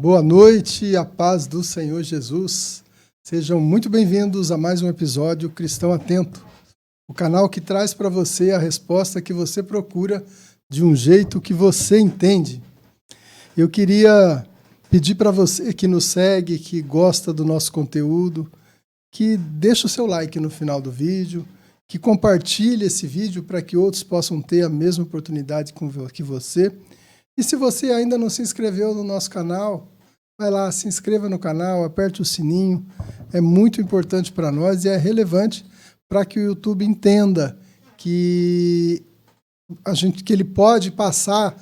Boa noite, a paz do Senhor Jesus. Sejam muito bem-vindos a mais um episódio Cristão Atento, o canal que traz para você a resposta que você procura de um jeito que você entende. Eu queria pedir para você que nos segue, que gosta do nosso conteúdo, que deixe o seu like no final do vídeo, que compartilhe esse vídeo para que outros possam ter a mesma oportunidade que você. E se você ainda não se inscreveu no nosso canal, vai lá, se inscreva no canal, aperte o sininho. É muito importante para nós e é relevante para que o YouTube entenda que ele pode passar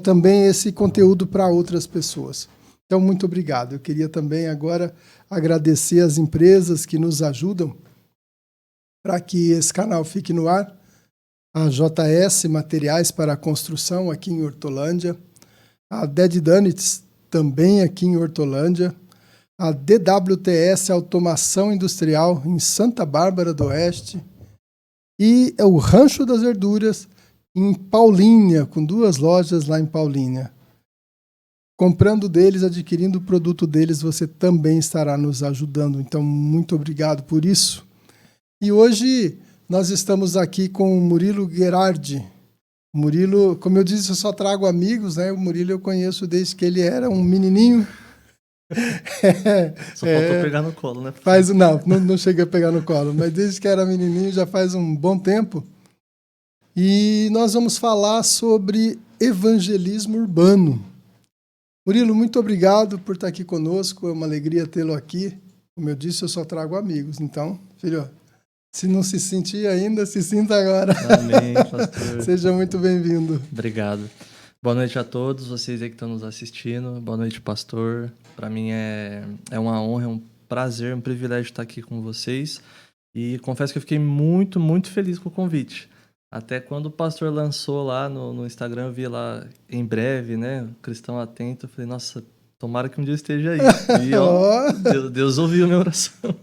também esse conteúdo para outras pessoas. Então, muito obrigado. Eu queria também agora agradecer as empresas que nos ajudam para que esse canal fique no ar. A JS Materiais para a Construção, aqui em Hortolândia, a Dead Donuts, também aqui em Hortolândia, a DWTS Automação Industrial, em Santa Bárbara do Oeste, e o Rancho das Verduras, em Paulínia, com 2 lojas lá em Paulínia. Comprando deles, adquirindo o produto deles, você também estará nos ajudando. Então, muito obrigado por isso. E hoje nós estamos aqui com o Murilo Gherardi. Murilo, como eu disse, eu só trago amigos, né? O Murilo eu conheço desde que ele era um menininho. Só faltou pegar no colo, né? Não cheguei a pegar no colo, mas desde que era menininho já faz um bom tempo. E nós vamos falar sobre evangelismo urbano. Murilo, muito obrigado por estar aqui conosco, é uma alegria tê-lo aqui. Como eu disse, eu só trago amigos, então, filho, se não se sentir ainda, se sinta agora. Amém, pastor. Seja muito bem-vindo. Obrigado. Boa noite a todos vocês aí que estão nos assistindo. Boa noite, pastor. Para mim é uma honra, é um prazer, um privilégio estar aqui com vocês. E confesso que eu fiquei muito, muito feliz com o convite. Até quando o pastor lançou lá no Instagram, eu vi lá em breve, né? Cristão Atento. Eu falei, nossa, tomara que um dia esteja aí. E ó, Deus ouviu a minha oração.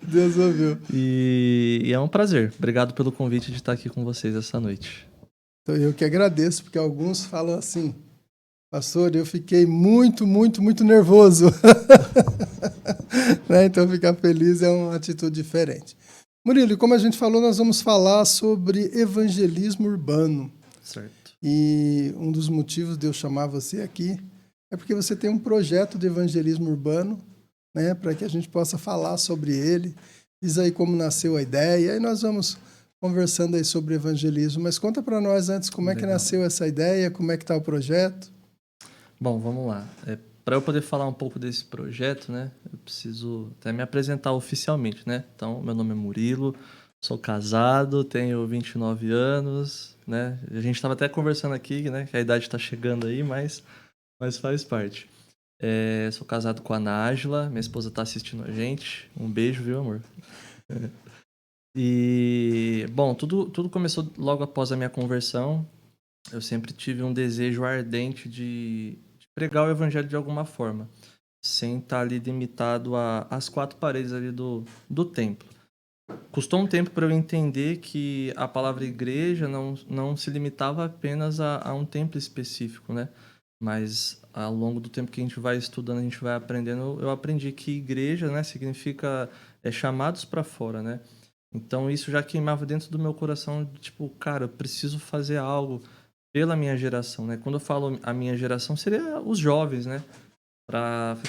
Deus ouviu. E é um prazer. Obrigado pelo convite de estar aqui com vocês essa noite. Então, eu que agradeço, porque alguns falam assim, pastor, eu fiquei muito, muito, muito nervoso. Né? Então, ficar feliz é uma atitude diferente. Murilo, como a gente falou, nós vamos falar sobre evangelismo urbano. Certo. E um dos motivos de eu chamar você aqui é porque você tem um projeto de evangelismo urbano, né, para que a gente possa falar sobre ele. Diz aí como nasceu a ideia, e aí nós vamos conversando aí sobre evangelismo. Mas conta para nós antes como é que nasceu essa ideia, como é que está o projeto. Bom, vamos lá. Para eu poder falar um pouco desse projeto, né, eu preciso até me apresentar oficialmente, né? Então, meu nome é Murilo, sou casado, tenho 29 anos, né? A gente estava até conversando aqui, né, que a idade está chegando aí, mas faz parte. Sou casado com a Nájila, minha esposa está assistindo a gente. Um beijo, viu, amor? E, bom, tudo começou logo após a minha conversão. Eu sempre tive um desejo ardente de pregar o evangelho de alguma forma, sem estar ali limitado às 4 paredes ali do templo. Custou um tempo para eu entender que a palavra igreja não se limitava apenas a um templo específico, né? Mas ao longo do tempo que a gente vai estudando, a gente vai aprendendo, eu aprendi que igreja, né, significa chamados para fora, né? Então isso já queimava dentro do meu coração, tipo, cara, eu preciso fazer algo pela minha geração, né? Quando eu falo a minha geração, seria os jovens, né?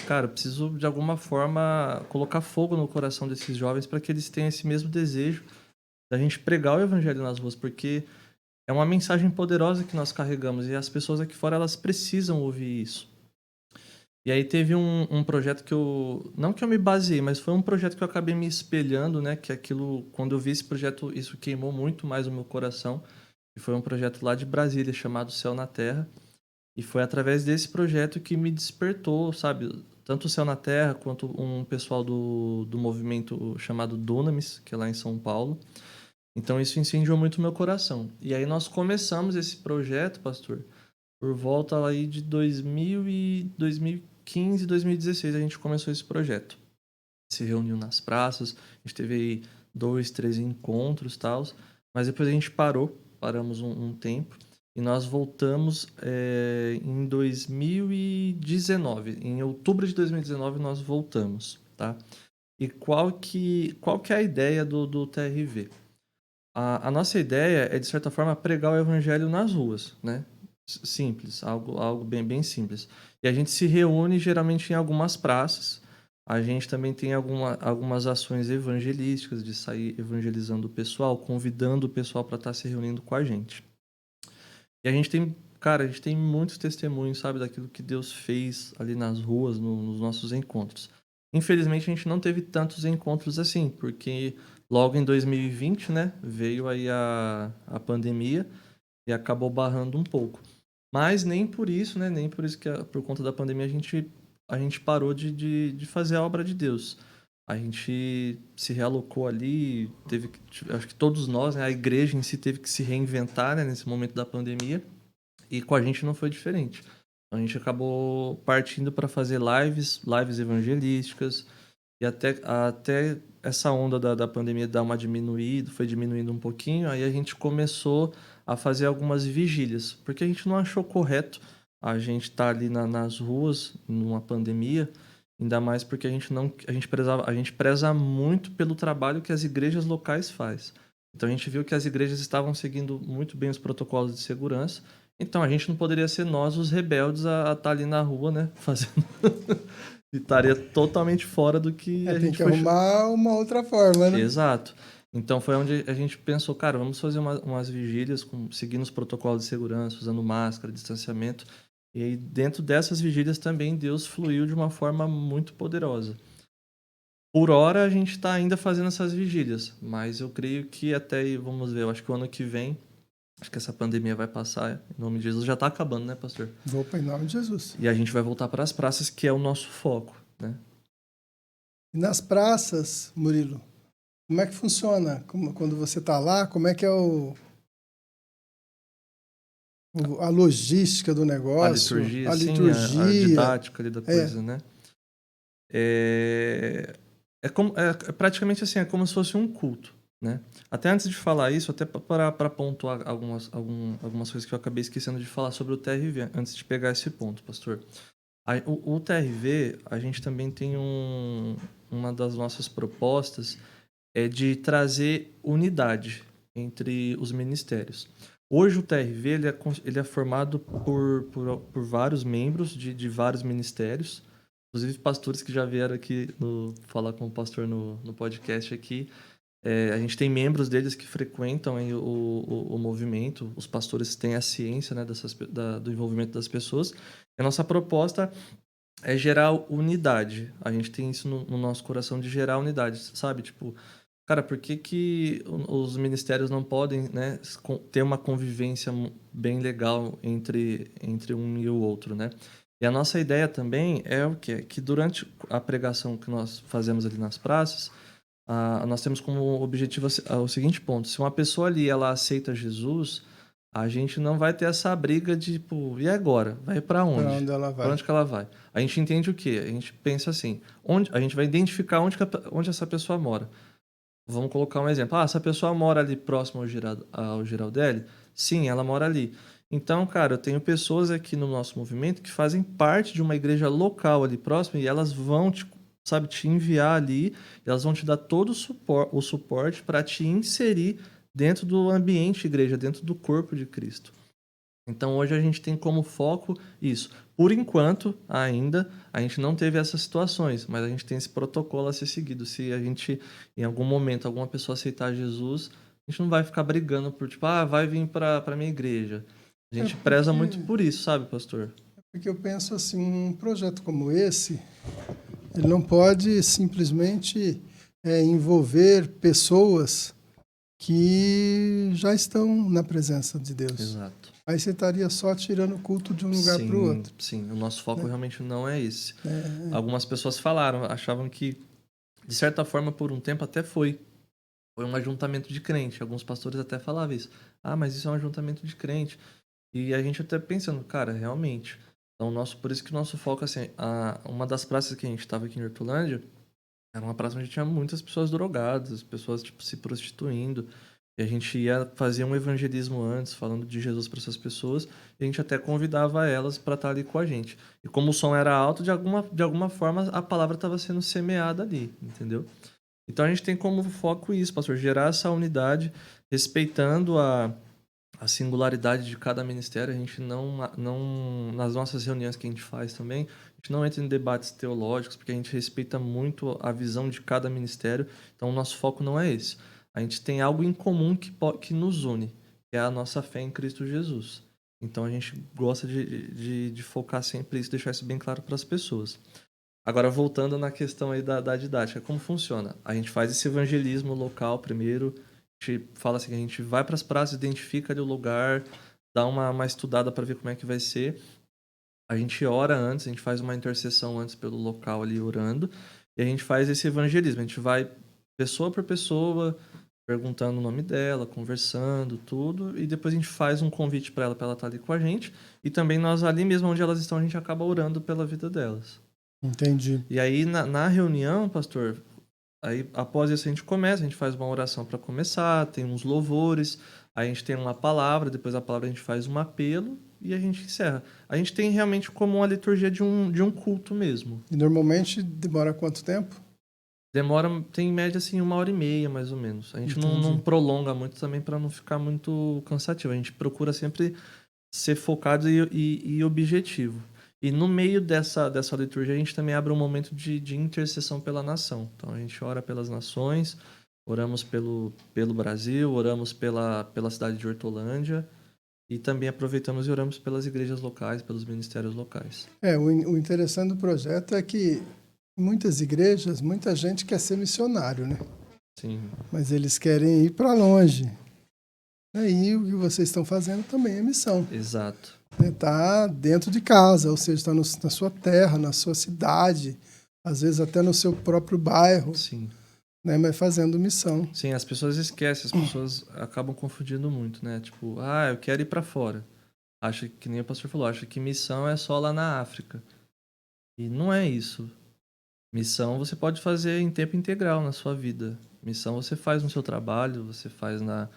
Cara, eu preciso de alguma forma colocar fogo no coração desses jovens para que eles tenham esse mesmo desejo da gente pregar o evangelho nas ruas, porque é uma mensagem poderosa que nós carregamos e as pessoas aqui fora, elas precisam ouvir isso. E aí teve um projeto que não que eu me baseei, mas foi um projeto que eu acabei me espelhando, né? Que aquilo, quando eu vi esse projeto, isso queimou muito mais o meu coração. E foi um projeto lá de Brasília, chamado Céu na Terra. E foi através desse projeto que me despertou, sabe? Tanto o Céu na Terra, quanto um pessoal do movimento chamado Dunamis, que é lá em São Paulo. Então isso incendiou muito o meu coração. E aí nós começamos esse projeto, pastor, por volta aí de 2015, 2016, a gente começou esse projeto. Se reuniu nas praças, a gente teve aí 2, 3 encontros e tal, mas depois a gente paramos um tempo. e nós voltamos em 2019. Em outubro de 2019 nós voltamos, tá? E qual que é a ideia do TRV? A nossa ideia é, de certa forma, pregar o evangelho nas ruas, né? Simples, algo bem simples. E a gente se reúne geralmente em algumas praças. A gente também tem algumas ações evangelísticas de sair evangelizando o pessoal, convidando o pessoal para estar se reunindo com a gente. E a gente tem, cara, a gente tem muitos testemunhos, sabe, daquilo que Deus fez ali nas ruas, nos nossos encontros. Infelizmente, a gente não teve tantos encontros assim, porque logo em 2020, né, veio aí a pandemia e acabou barrando um pouco. Mas nem por isso, né, nem por isso que por conta da pandemia a gente parou de fazer a obra de Deus. A gente se realocou ali, acho que todos nós, né, a igreja em si teve que se reinventar, né, nesse momento da pandemia. E com a gente não foi diferente. A gente acabou partindo para fazer lives evangelísticas, e até essa onda da pandemia dar uma diminuída, foi diminuindo um pouquinho, aí a gente começou a fazer algumas vigílias, porque a gente não achou correto a gente estar ali nas ruas, numa pandemia, ainda mais porque a gente preza muito pelo trabalho que as igrejas locais faz. Então a gente viu que as igrejas estavam seguindo muito bem os protocolos de segurança, então a gente não poderia ser nós os rebeldes a estar ali na rua, né, fazendo e estaria totalmente fora do que a Tem gente que foi. arrumar uma outra forma, né? Exato. Então foi onde a gente pensou, cara, vamos fazer umas vigílias seguindo os protocolos de segurança, usando máscara, distanciamento. E aí, dentro dessas vigílias também Deus fluiu de uma forma muito poderosa. Por hora a gente está ainda fazendo essas vigílias, mas eu creio que até aí, vamos ver, eu acho que o ano que vem, acho que essa pandemia vai passar, em nome de Jesus, já está acabando, né, pastor? Vou para em nome de Jesus. E a gente vai voltar para as praças, que é o nosso foco, né? E nas praças, Murilo, como é que funciona? Quando você está lá, como é que é a logística do A negócio, liturgia, a sim, a liturgia? didática ali da É, coisa, né? É praticamente assim, é como se fosse um culto, né? Até antes de falar isso, até para pontuar algumas coisas que eu acabei esquecendo de falar sobre o TRV, antes de pegar esse ponto, pastor. O TRV, a gente também tem uma das nossas propostas é de trazer unidade entre os ministérios. Hoje o TRV ele é formado por vários membros de vários ministérios, inclusive pastores que já vieram aqui falar com o pastor no podcast aqui. A gente tem membros deles que frequentam aí o movimento, os pastores têm a ciência, né, do envolvimento das pessoas. E a nossa proposta é gerar unidade. A gente tem isso no nosso coração de gerar unidade, sabe? Tipo, cara, por que os ministérios não podem, né, ter uma convivência bem legal entre um e o outro, né? E a nossa ideia também é o quê? Que durante a pregação que nós fazemos ali nas praças, nós temos como objetivo o seguinte ponto: se uma pessoa ali ela aceita Jesus, a gente não vai ter essa briga de, tipo, e agora? Vai para para onde? onde ela Para vai? onde que ela vai? A gente entende o quê? A gente pensa assim: a gente vai identificar onde essa pessoa mora. Vamos colocar um exemplo. Essa pessoa mora ali próximo ao Giraldelli? Sim, ela mora ali. Então, cara, eu tenho pessoas aqui no nosso movimento que fazem parte de uma igreja local ali próximo e elas vão te enviar ali, elas vão te dar todo o suporte para te inserir dentro do ambiente igreja, dentro do corpo de Cristo. Então hoje a gente tem como foco isso. Por enquanto, ainda, a gente não teve essas situações, mas a gente tem esse protocolo a ser seguido. Se a gente, em algum momento, alguma pessoa aceitar Jesus, a gente não vai ficar brigando por, tipo, vai vir para minha igreja. A É gente preza muito porque, por isso, sabe, pastor? porque eu penso assim, um projeto como esse, ele não pode simplesmente envolver pessoas que já estão na presença de Deus. Exato. Aí você estaria só tirando o culto de um lugar para o Sim, outro, sim. O nosso foco né? realmente não é esse. É, Algumas pessoas falaram, achavam que, de certa forma, por um tempo até foi um ajuntamento de crente. Alguns pastores até falavam isso. Mas isso é um ajuntamento de crente. E a gente até pensando, cara, realmente. Então, por isso que o nosso foco, assim, uma das praças que a gente estava aqui em Hortolândia, era uma praça onde tinha muitas pessoas drogadas, pessoas, tipo, se prostituindo. E a gente ia fazer um evangelismo antes, falando de Jesus para essas pessoas, e a gente até convidava elas para estar ali com a gente. E como o som era alto, de alguma forma a palavra estava sendo semeada ali, entendeu? Então a gente tem como foco isso, pastor, gerar essa unidade, respeitando a singularidade de cada ministério. A gente não, nas nossas reuniões que a gente faz também, a gente não entra em debates teológicos, porque a gente respeita muito a visão de cada ministério. Então o nosso foco não é esse. A gente tem algo em comum que nos une, que é a nossa fé em Cristo Jesus. Então a gente gosta de focar sempre isso, deixar isso bem claro para as pessoas. Agora, voltando na questão aí da didática, como funciona? A gente faz esse evangelismo local primeiro, a gente fala assim, que a gente vai para as praças, identifica ali o lugar, dá uma estudada para ver como é que vai ser. A gente ora antes, a gente faz uma intercessão antes pelo local ali orando, e a gente faz esse evangelismo. A gente vai pessoa por pessoa, perguntando o nome dela, conversando, tudo, e depois a gente faz um convite para ela estar ali com a gente, e também nós ali mesmo onde elas estão, a gente acaba orando pela vida delas. Entendi. E aí, na reunião, pastor, aí após isso a gente começa, a gente faz uma oração para começar, tem uns louvores, aí a gente tem uma palavra, depois da palavra a gente faz um apelo e a gente encerra. A gente tem realmente como uma liturgia de um culto mesmo. E normalmente demora quanto tempo? Demora, tem em média assim 1h30, mais ou menos. A gente não Entendi. prolonga muito também para não ficar muito cansativo. A gente procura sempre ser focado e objetivo. E no meio dessa liturgia, a gente também abre um momento de intercessão pela nação. Então, a gente ora pelas nações, oramos pelo Brasil, oramos pela cidade de Hortolândia e também aproveitamos e oramos pelas igrejas locais, pelos ministérios locais. O interessante do projeto é que em muitas igrejas, muita gente quer ser missionário, né? Sim, Mas eles querem ir para longe. Aí o que vocês estão fazendo também é missão. exato. Está dentro de casa, ou seja, está na sua terra, na sua cidade, às vezes até no seu próprio bairro, Sim. né? Mas fazendo missão. Sim, as pessoas esquecem, as pessoas acabam confundindo muito, né? Tipo, eu quero ir para fora. Acha que nem o pastor falou, acha que missão é só lá na África. E não é isso. Missão você pode fazer em tempo integral na sua vida. Missão você faz no seu trabalho, você faz na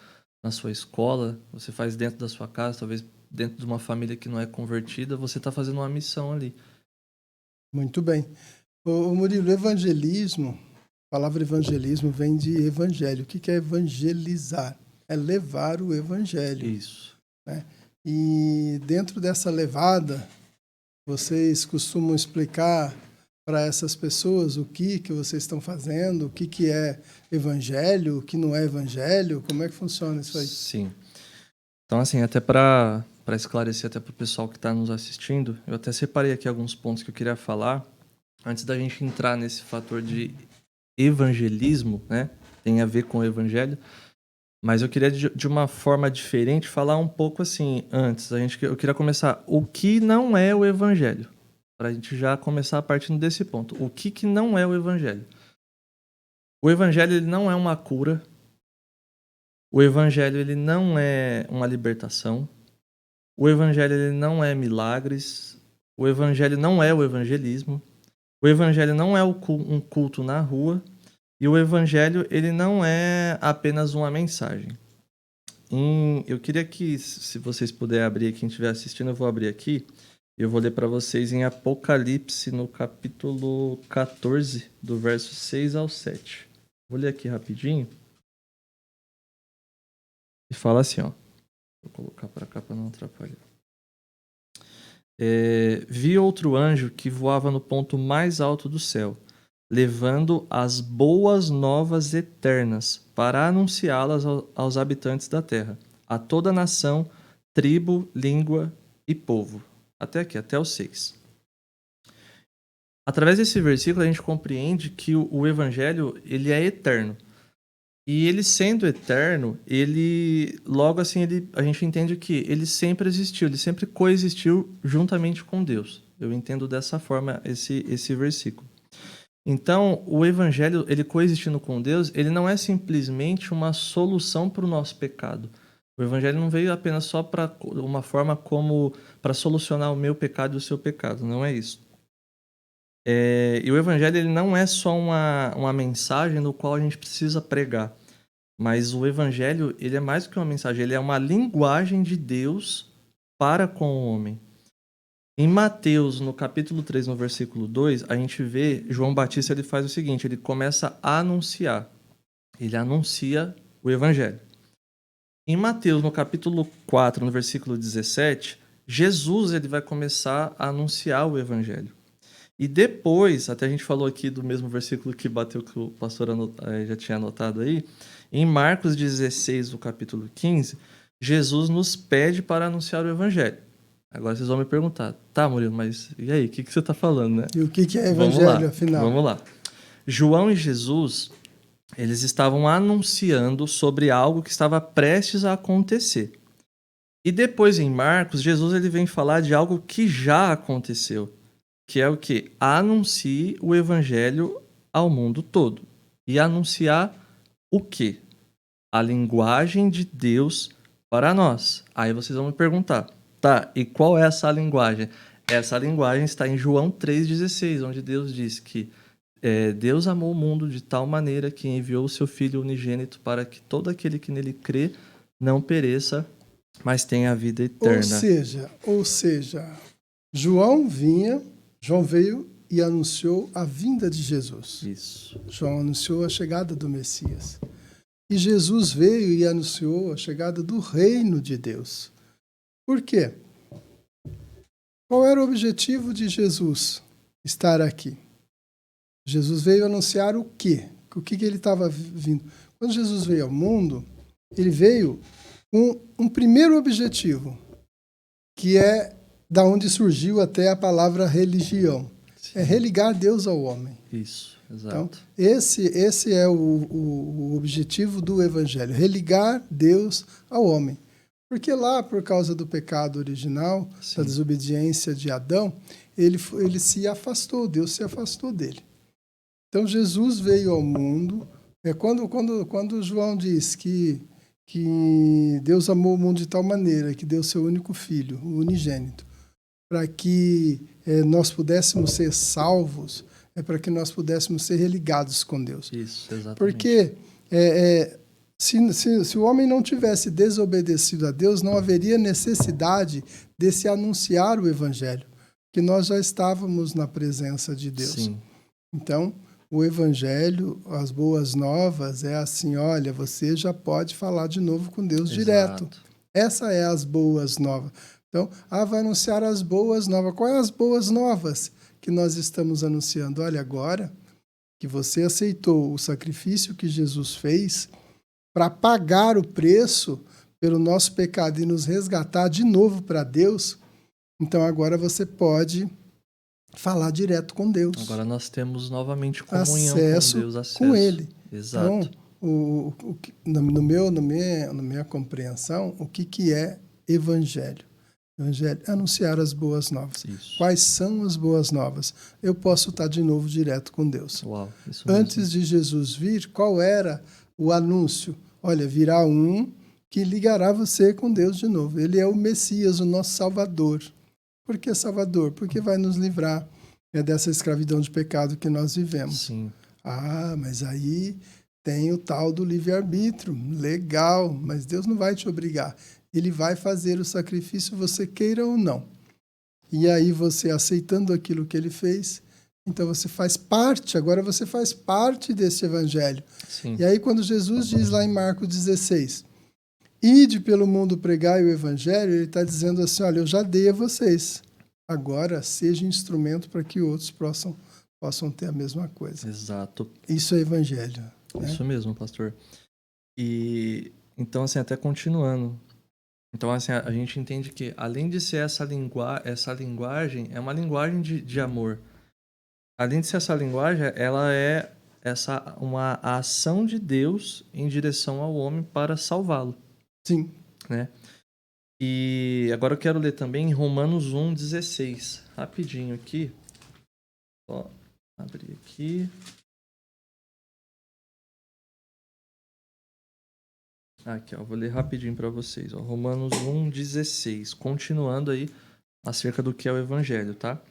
sua escola, você faz dentro da sua casa, talvez dentro de uma família que não é convertida, você está fazendo uma missão ali. Muito bem. O Murilo, evangelismo, a palavra evangelismo vem de evangelho. O que é evangelizar? É levar o evangelho. Isso. Né? E dentro dessa levada, vocês costumam explicar para essas pessoas o que vocês estão fazendo, o que é evangelho, o que não é evangelho, como é que funciona isso aí? Sim. Então, assim, até para esclarecer até para o pessoal que está nos assistindo, eu até separei aqui alguns pontos que eu queria falar antes da gente entrar nesse fator de evangelismo, né? Tem a ver com o evangelho. Mas eu queria, de uma forma diferente, falar um pouco assim, antes. Eu queria começar o que não é o evangelho. Para a gente já começar partindo desse ponto. O que não é o evangelho? O evangelho ele não é uma cura. O evangelho ele não é uma libertação. O evangelho ele não é milagres. O evangelho não é o evangelismo. O evangelho não é um culto na rua. E o evangelho ele não é apenas uma mensagem. Eu queria que, se vocês puderem abrir, quem estiver assistindo, eu vou abrir aqui. Eu vou ler para vocês em Apocalipse, no capítulo 14, do verso 6 ao 7. Vou ler aqui rapidinho. E fala assim, ó. Vou colocar para cá para não atrapalhar. Vi outro anjo que voava no ponto mais alto do céu, levando as boas novas eternas para anunciá-las aos habitantes da terra, a toda nação, tribo, língua e povo. Até aqui, até o 6. Através desse versículo a gente compreende que o evangelho ele é eterno. E ele sendo eterno, logo assim a gente entende que ele sempre existiu, ele sempre coexistiu juntamente com Deus. Eu entendo dessa forma esse versículo. Então, o evangelho, ele coexistindo com Deus, ele não é simplesmente uma solução para o nosso pecado. O evangelho não veio apenas só para uma forma como para solucionar o meu pecado e o seu pecado, não é isso. E o evangelho ele não é só uma mensagem no qual a gente precisa pregar. Mas o evangelho, ele é mais do que uma mensagem, ele é uma linguagem de Deus para com o homem. Em Mateus, no capítulo 3, no versículo 2, a gente vê João Batista, ele faz o seguinte, ele começa a anunciar. Ele anuncia o evangelho. Em Mateus, no capítulo 4, no versículo 17, Jesus ele vai começar a anunciar o evangelho. E depois, até a gente falou aqui do mesmo versículo que bateu, que o pastor já tinha anotado aí, em Marcos 16, no capítulo 15, Jesus nos pede para anunciar o evangelho. Agora vocês vão me perguntar, tá, Murilo, mas e aí, o que você está falando, né? E o que é evangelho, afinal? Vamos lá. João e Jesus, eles estavam anunciando sobre algo que estava prestes a acontecer. E depois, em Marcos, Jesus ele vem falar de algo que já aconteceu, que é o quê? Anuncie o evangelho ao mundo todo. E anunciar o quê? A linguagem de Deus para nós. Aí vocês vão me perguntar, tá, e qual é essa linguagem? Essa linguagem está em João 3,16, onde Deus diz que Deus amou o mundo de tal maneira que enviou o seu Filho unigênito para que todo aquele que nele crê não pereça, mas tenha a vida eterna. Ou seja, João veio e anunciou a vinda de Jesus. Isso. João anunciou a chegada do Messias. E Jesus veio e anunciou a chegada do reino de Deus. Por quê? Qual era o objetivo de Jesus estar aqui? Jesus veio anunciar o quê? O que ele estava vindo? Quando Jesus veio ao mundo, ele veio com um primeiro objetivo, que é da onde surgiu até a palavra religião. Sim. É religar Deus ao homem. Isso, exato. Então, esse é o objetivo do Evangelho, religar Deus ao homem. Porque lá, por causa do pecado original, Sim. da desobediência de Adão, ele se afastou, Deus se afastou dele. Então, Jesus veio ao mundo. Quando João diz que Deus amou o mundo de tal maneira que deu seu único filho, o unigênito, para que nós pudéssemos ser salvos, para que nós pudéssemos ser religados com Deus. Isso, exatamente. Porque se o homem não tivesse desobedecido a Deus, não haveria necessidade de se anunciar o Evangelho, que nós já estávamos na presença de Deus. Sim. Então, o Evangelho, as boas novas, é assim, olha, você já pode falar de novo com Deus Exato. direto. Essa é as boas novas. Então, vai anunciar as boas novas. Quais são as boas novas que nós estamos anunciando? Olha, agora que você aceitou o sacrifício que Jesus fez para pagar o preço pelo nosso pecado e nos resgatar de novo para Deus, então agora você pode falar direto com Deus. Agora nós temos novamente comunhão acesso com Deus, acesso com Ele. Exato. Então, na minha compreensão, o que é Evangelho? Evangelho é anunciar as boas novas. Isso. Quais são as boas novas? Eu posso estar de novo direto com Deus. Uau, isso Antes mesmo. de Jesus vir, qual era o anúncio? Olha, virá um que ligará você com Deus de novo. Ele é o Messias, o nosso Salvador. Por que Salvador? Porque vai nos livrar dessa escravidão de pecado que nós vivemos. Sim. Mas aí tem o tal do livre-arbítrio. Legal, mas Deus não vai te obrigar. Ele vai fazer o sacrifício, você queira ou não. E aí você aceitando aquilo que ele fez, então você faz parte, agora você faz parte desse evangelho. Sim. E aí quando Jesus diz lá em Marcos 16, ide pelo mundo pregai o evangelho, ele está dizendo assim, olha, eu já dei a vocês. Agora seja instrumento para que outros possam ter a mesma coisa. Exato. Isso é evangelho. Isso mesmo, pastor. E então, assim, até continuando. Então, assim, a gente entende que, além de ser essa linguagem, é uma linguagem de amor. Além de ser essa linguagem, ela é uma ação de Deus em direção ao homem para salvá-lo. Sim. Né? E agora eu quero ler também Romanos 1,16. Rapidinho aqui. Só abrir aqui. Aqui, ó, vou ler rapidinho para vocês. Ó, Romanos 1,16. Continuando aí acerca do que é o Evangelho, tá?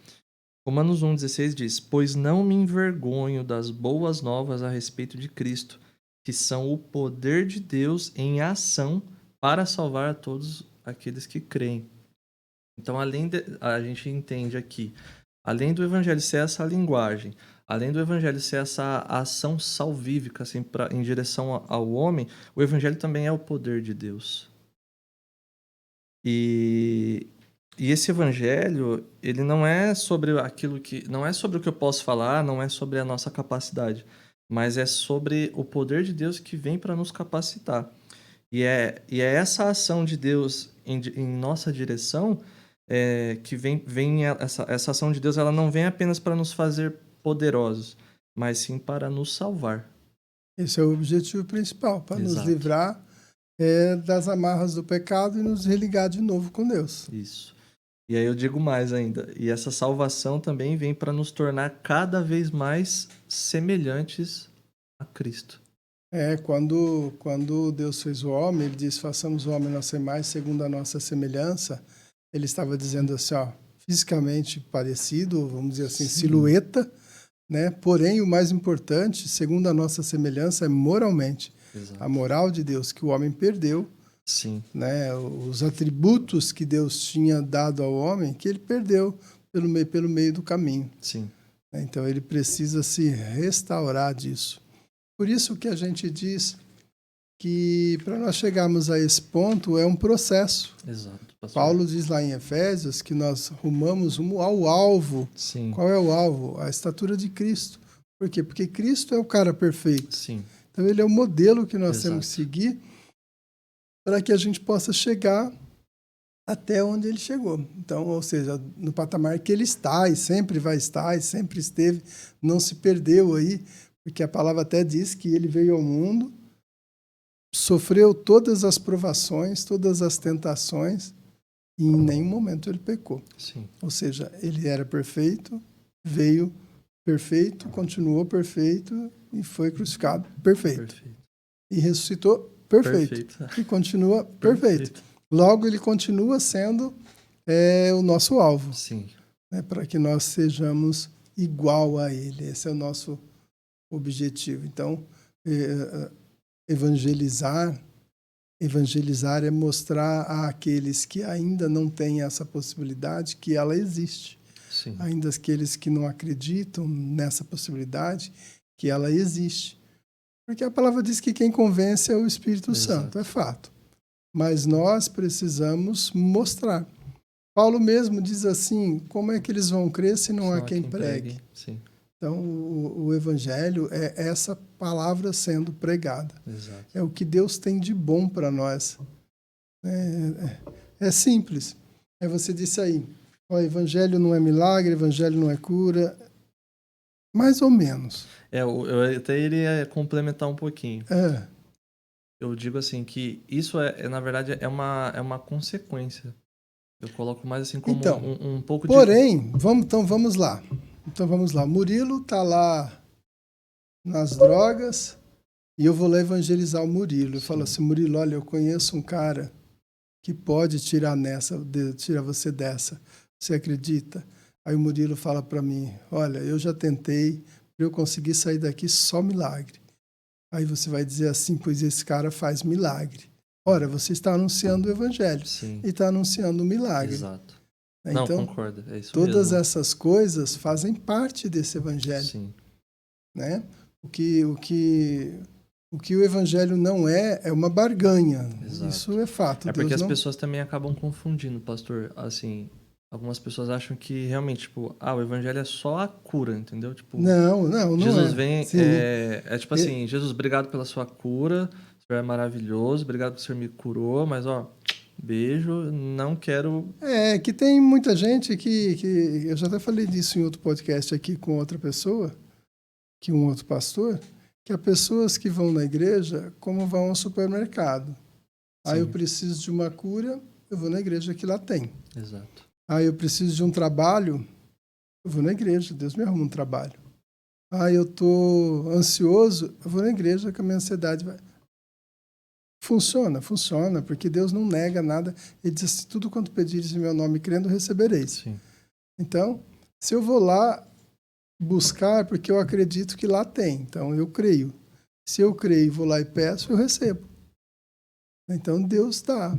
Romanos 1,16 diz: pois não me envergonho das boas novas a respeito de Cristo, que são o poder de Deus em ação para salvar a todos aqueles que creem. Então, a gente entende aqui, além do evangelho ser essa linguagem, além do evangelho ser essa ação salvífica assim, em direção ao homem, o evangelho também é o poder de Deus. E esse evangelho, ele não é sobre não é sobre o que eu posso falar, não é sobre a nossa capacidade, mas é sobre o poder de Deus que vem para nos capacitar. E é essa ação de Deus em nossa direção que essa ação de Deus, ela não vem apenas para nos fazer poderosos, mas sim para nos salvar. Esse é o objetivo principal, para nos Exato. livrar das amarras do pecado e nos religar de novo com Deus. Isso. E aí eu digo mais ainda, e essa salvação também vem para nos tornar cada vez mais semelhantes a Cristo. Quando Deus fez o homem, ele disse, façamos o homem nossa imagem segundo a nossa semelhança. Ele estava dizendo assim, fisicamente parecido, vamos dizer assim, Sim. silhueta, né? Porém, o mais importante, segundo a nossa semelhança, é moralmente. Exato. A moral de Deus que o homem perdeu, Sim. né? Os atributos que Deus tinha dado ao homem, que ele perdeu pelo meio do caminho. Sim. Então, ele precisa se restaurar disso. Por isso que a gente diz que para nós chegarmos a esse ponto é um processo. Exato. Pastor. Paulo diz lá em Efésios que nós rumamos ao alvo. Sim. Qual é o alvo? A estatura de Cristo. Por quê? Porque Cristo é o cara perfeito. Sim. Então ele é o modelo que nós Exato. temos que seguir para que a gente possa chegar até onde ele chegou. Então, ou seja, no patamar que ele está e sempre vai estar e sempre esteve, não se perdeu aí, porque a palavra até diz que ele veio ao mundo, sofreu todas as provações, todas as tentações, e em nenhum momento ele pecou. Sim. Ou seja, ele era perfeito, veio perfeito, continuou perfeito e foi crucificado perfeito. E ressuscitou perfeito. E continua perfeito. Logo, ele continua sendo o nosso alvo. Sim. Né, para que nós sejamos igual a ele. Esse é o nosso objetivo. Então, evangelizar é mostrar àqueles que ainda não têm essa possibilidade que ela existe. Sim. Ainda aqueles que não acreditam nessa possibilidade que ela existe. Porque a palavra diz que quem convence é o Espírito Santo, é fato. Mas nós precisamos mostrar. Paulo mesmo diz assim, como é que eles vão crer se não há quem pregue? Sim. Então, o Evangelho é essa palavra sendo pregada. Exato. É o que Deus tem de bom para nós. É simples. Você disse aí, o Evangelho não é milagre, o Evangelho não é cura. Mais ou menos. Eu até iria complementar um pouquinho. Eu digo assim que isso na verdade, é uma consequência. Eu coloco mais assim como um pouco porém, vamos lá. Então vamos lá. Murilo está lá nas drogas e eu vou lá evangelizar o Murilo. Eu falo assim, Murilo, olha, eu conheço um cara que pode tirar você dessa. Você acredita? Aí o Murilo fala para mim, olha, eu já tentei, para eu conseguir sair daqui só milagre. Aí você vai dizer assim, pois esse cara faz milagre. Ora, você está anunciando o evangelho. Sim. E está anunciando o milagre. Exato. Então, não, concordo. É isso todas mesmo. essas coisas fazem parte desse evangelho. Sim. Né? O que o evangelho não é uma barganha. Exato. Isso é fato. É porque as pessoas também acabam confundindo, pastor. Assim, algumas pessoas acham que realmente, tipo, o evangelho é só a cura, entendeu? Tipo, não Jesus é. vem, tipo assim, Jesus, obrigado pela sua cura, o Senhor é maravilhoso, obrigado que o Senhor me curou, mas beijo, não quero... Que tem muita gente que eu já até falei disso em outro podcast aqui com outra pessoa, que um outro pastor, que há pessoas que vão na igreja como vão ao supermercado. Aí eu preciso de uma cura, eu vou na igreja que lá tem. Exato. Aí eu preciso de um trabalho, eu vou na igreja, Deus me arruma um trabalho. Aí eu estou ansioso, eu vou na igreja que a minha ansiedade vai... Funciona, porque Deus não nega nada. Ele diz assim, tudo quanto pedires em meu nome, crendo, recebereis. Sim. Então, se eu vou lá buscar, porque eu acredito que lá tem, então eu creio. Se eu creio, vou lá e peço, eu recebo. Então Deus dá.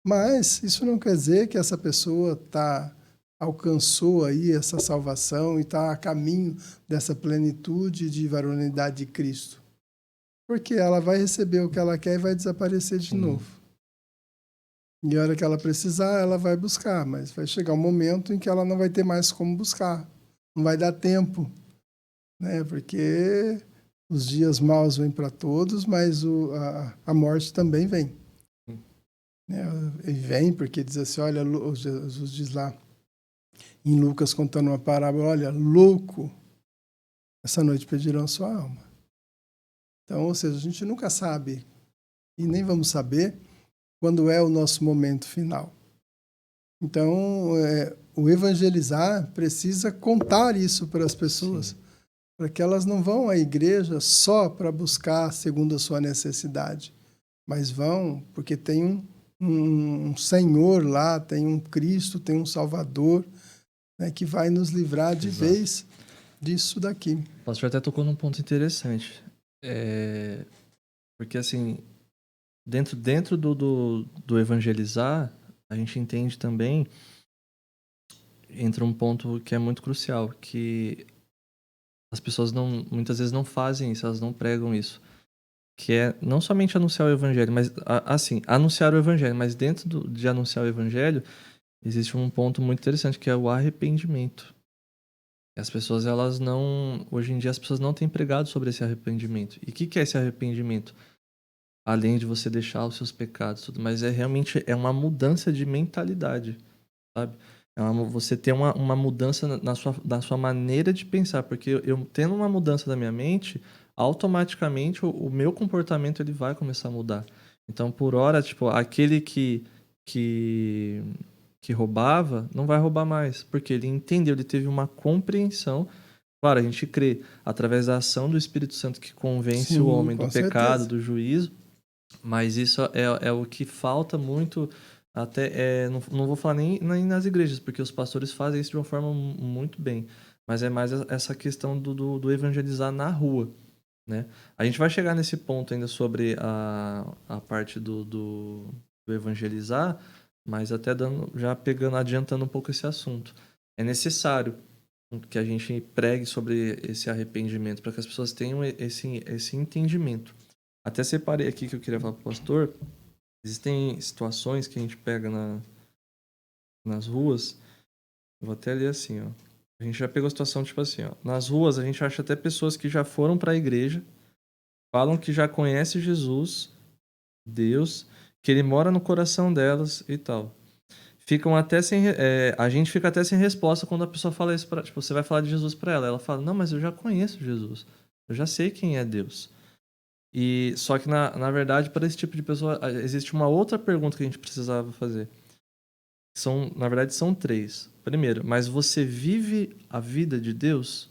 Mas isso não quer dizer que essa pessoa alcançou aí essa salvação e está a caminho dessa plenitude de varonilidade de Cristo. Porque ela vai receber o que ela quer e vai desaparecer de novo. E a hora que ela precisar, ela vai buscar, mas vai chegar um momento em que ela não vai ter mais como buscar. Não vai dar tempo, né? Porque os dias maus vêm para todos, mas a morte também vem. E vem porque diz assim, olha, Jesus diz lá, em Lucas contando uma parábola, olha, louco, essa noite pedirão sua alma. Então, ou seja, a gente nunca sabe, e nem vamos saber, quando é o nosso momento final. Então, o evangelizar precisa contar isso para as pessoas, sim, para que elas não vão à igreja só para buscar segundo a sua necessidade, mas vão porque tem um Senhor lá, tem um Cristo, tem um Salvador, né, que vai nos livrar de Exato. vez disso daqui. O pastor até tocou num ponto interessante. Porque, assim, dentro do evangelizar, a gente entende também, entra um ponto que é muito crucial, que as pessoas muitas vezes não fazem isso, elas não pregam isso. Que é não somente anunciar o evangelho, mas, assim, anunciar o evangelho, mas dentro de anunciar o evangelho, existe um ponto muito interessante, que é o arrependimento. As pessoas, elas não... Hoje em dia, as pessoas não têm pregado sobre esse arrependimento. E o que é esse arrependimento? Além de você deixar os seus pecados, tudo, mas realmente uma mudança de mentalidade, sabe? Você ter uma mudança na sua maneira de pensar, porque eu tendo uma mudança da minha mente, automaticamente o meu comportamento ele vai começar a mudar. Então, por hora, tipo, aquele que roubava, não vai roubar mais, porque ele entendeu, ele teve uma compreensão. Claro, a gente crê através da ação do Espírito Santo que convence o Sim, homem do com pecado, certeza. do juízo, mas isso é o que falta muito, até não vou falar nem nas igrejas, porque os pastores fazem isso de uma forma muito bem, mas é mais essa questão do evangelizar na rua, né? A gente vai chegar nesse ponto ainda sobre a parte do evangelizar, mas até já adiantando um pouco esse assunto. É necessário que a gente pregue sobre esse arrependimento, para que as pessoas tenham esse entendimento. Até separei aqui que eu queria falar para o pastor. Existem situações que a gente pega nas ruas. Eu vou até ler assim, ó. A gente já pegou a situação tipo assim, ó. Nas ruas a gente acha até pessoas que já foram para a igreja, falam que já conhecem Jesus, Deus, que ele mora no coração delas e tal. Ficam até a gente fica até sem resposta quando a pessoa fala isso tipo, você vai falar de Jesus para ela. Ela fala, não, mas eu já conheço Jesus. Eu já sei quem é Deus. E só que na verdade, para esse tipo de pessoa, existe uma outra pergunta que a gente precisava fazer. Na verdade, são três. Primeiro, mas você vive a vida de Deus?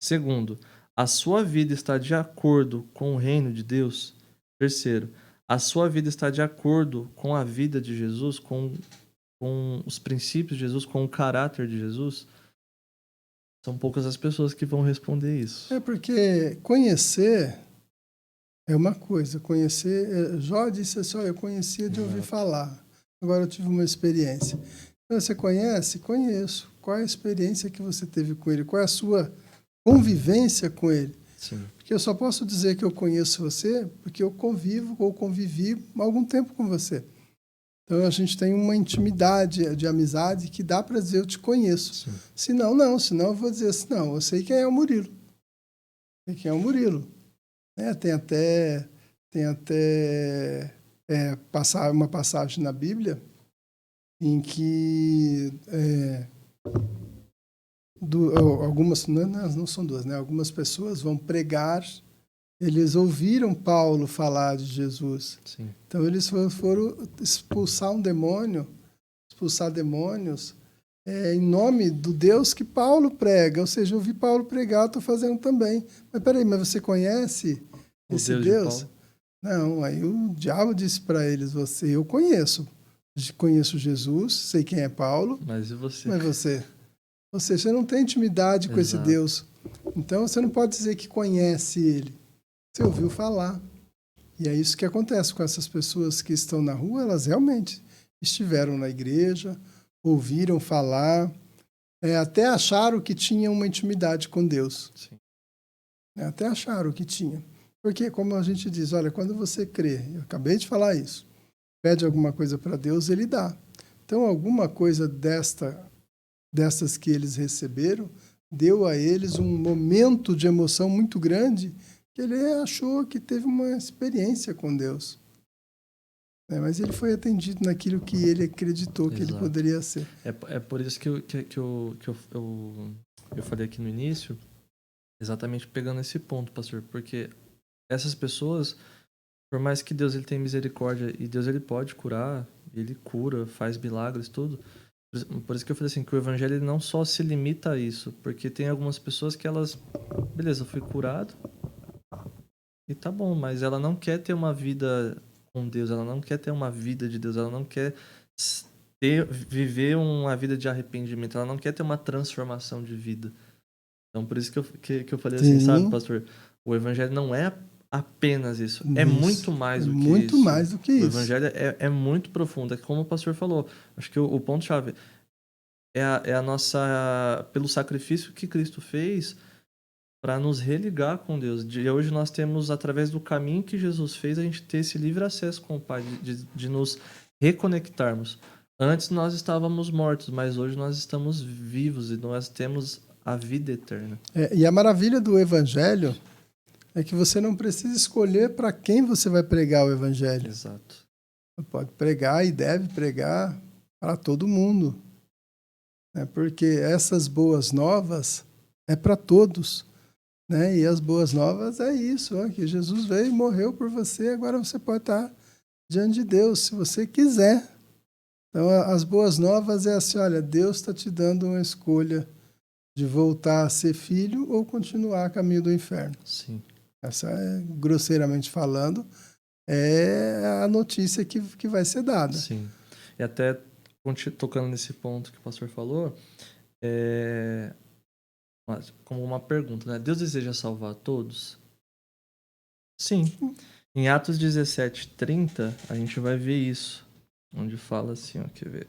Segundo, a sua vida está de acordo com o reino de Deus? Terceiro, a sua vida está de acordo com a vida de Jesus, com os princípios de Jesus, com o caráter de Jesus? São poucas as pessoas que vão responder isso. É porque conhecer é uma coisa. Jó disse assim, eu conhecia de ouvir falar. Agora eu tive uma experiência. Você conhece? Conheço. Qual é a experiência que você teve com ele? Qual é a sua convivência com ele? Sim. Porque eu só posso dizer que eu conheço você porque eu convivo ou convivi há algum tempo com você. Então a gente tem uma intimidade de amizade que dá para dizer eu te conheço. Sim. Senão, não. Senão eu vou dizer assim, não, eu sei quem é o Murilo. Sei quem é o Murilo. Tem até uma passagem na Bíblia em que algumas, não são duas, né? Algumas pessoas vão pregar, eles ouviram Paulo falar de Jesus. Sim. Então eles foram expulsar demônios em nome do Deus que Paulo prega. Ou seja, eu ouvi Paulo pregar, estou fazendo também. Mas peraí, mas você conhece esse Deus? Não, aí o diabo disse para eles, eu conheço Jesus, sei quem é Paulo. Mas e você? Mas você? Ou seja, você não tem intimidade com esse Deus. Então você não pode dizer que conhece ele. Você ouviu falar. E é isso que acontece com essas pessoas que estão na rua, elas realmente estiveram na igreja, ouviram falar, até acharam que tinham uma intimidade com Deus. Sim. Até acharam que tinha. Porque, como a gente diz, olha, quando você crê, eu acabei de falar isso, pede alguma coisa para Deus, ele dá. Então, alguma coisa dessas que eles receberam, deu a eles um momento de emoção muito grande, que ele achou que teve uma experiência com Deus. Mas ele foi atendido naquilo que ele acreditou que ele Exato. poderia ser. É por isso que eu falei aqui no início, exatamente pegando esse ponto, pastor, porque essas pessoas, por mais que Deus ele tenha misericórdia e Deus ele pode curar, ele cura, faz milagres, tudo. Por isso que eu falei assim, que o evangelho ele não só se limita a isso, porque tem algumas pessoas que elas, beleza, eu fui curado e tá bom, mas ela não quer ter uma vida com Deus, ela não quer ter uma vida de Deus, ela não quer viver uma vida de arrependimento, ela não quer ter uma transformação de vida. Então por isso que eu falei assim, sabe, pastor, o evangelho não é apenas isso, é muito mais do que muito isso. mais do que O isso. evangelho é muito profundo, é como o pastor falou. Acho que o ponto-chave é a nossa... Pelo sacrifício que Cristo fez para nos religar com Deus. E hoje nós temos, através do caminho que Jesus fez, a gente ter esse livre acesso com o Pai, de nos reconectarmos. Antes nós estávamos mortos, mas hoje nós estamos vivos e nós temos a vida eterna. E a maravilha do evangelho é que você não precisa escolher para quem você vai pregar o evangelho. Exato. Você pode pregar e deve pregar para todo mundo. Porque essas boas novas é para todos. E as boas novas é isso, que Jesus veio e morreu por você, agora você pode estar diante de Deus, se você quiser. Então, as boas novas é assim, olha, Deus está te dando uma escolha de voltar a ser filho ou continuar a caminho do inferno. Sim. Essa, grosseiramente falando, é a notícia que vai ser dada. Sim. E até tocando nesse ponto que o pastor falou, como uma pergunta, né? Deus deseja salvar todos? Sim. Em Atos 17:30, a gente vai ver isso. Onde fala assim, ó, quer ver?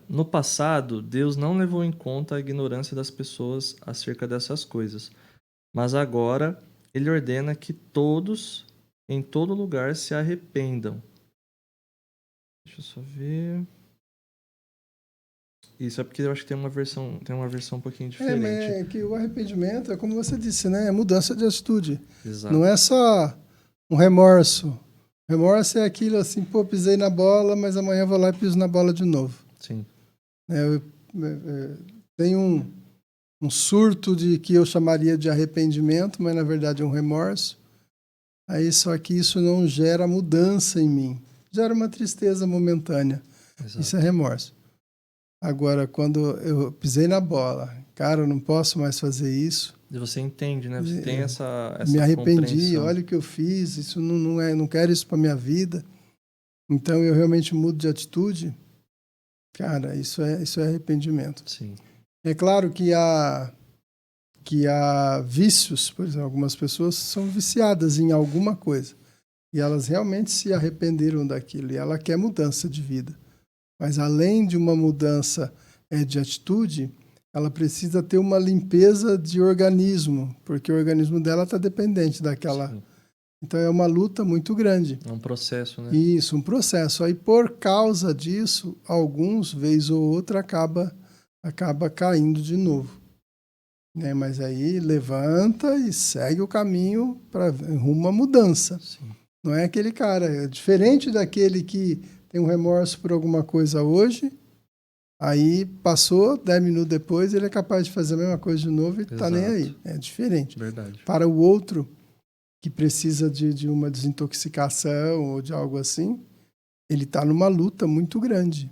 No passado, Deus não levou em conta a ignorância das pessoas acerca dessas coisas. Mas agora, Ele ordena que todos, em todo lugar, se arrependam. Deixa eu só ver... Isso é porque eu acho que tem uma versão um pouquinho diferente. Mas é que o arrependimento é como você disse, né? É mudança de atitude. Exato. Não é só um remorso. Remorso é aquilo assim, pô, pisei na bola, mas amanhã eu vou lá e piso na bola de novo. Sim. Tem um surto de que eu chamaria de arrependimento, mas na verdade é um remorso. Aí só que isso não gera mudança em mim. Gera uma tristeza momentânea. Exato. Isso é remorso. Agora, quando eu pisei na bola, cara, eu não posso mais fazer isso. E você entende, né? Você tem essa me arrependi, compreensão. olha o que eu fiz, isso não quero isso para minha vida. Então eu realmente mudo de atitude. Cara, isso é arrependimento. Sim. É claro que há vícios, por exemplo, algumas pessoas são viciadas em alguma coisa e elas realmente se arrependeram daquilo e ela quer mudança de vida. Mas além de uma mudança de atitude, ela precisa ter uma limpeza de organismo, porque o organismo dela está dependente daquela. Sim. Então é uma luta muito grande. É um processo, né? Isso, um processo. Aí por causa disso, alguns, vez ou outra, acaba caindo de novo. Mas aí levanta e segue o caminho para rumo à mudança. Sim. Não é aquele cara, é diferente daquele que tem um remorso por alguma coisa hoje, aí passou, 10 minutos depois, ele é capaz de fazer a mesma coisa de novo e está nem aí. É diferente. Verdade. Para o outro, que precisa de uma desintoxicação ou de algo assim, ele está numa luta muito grande.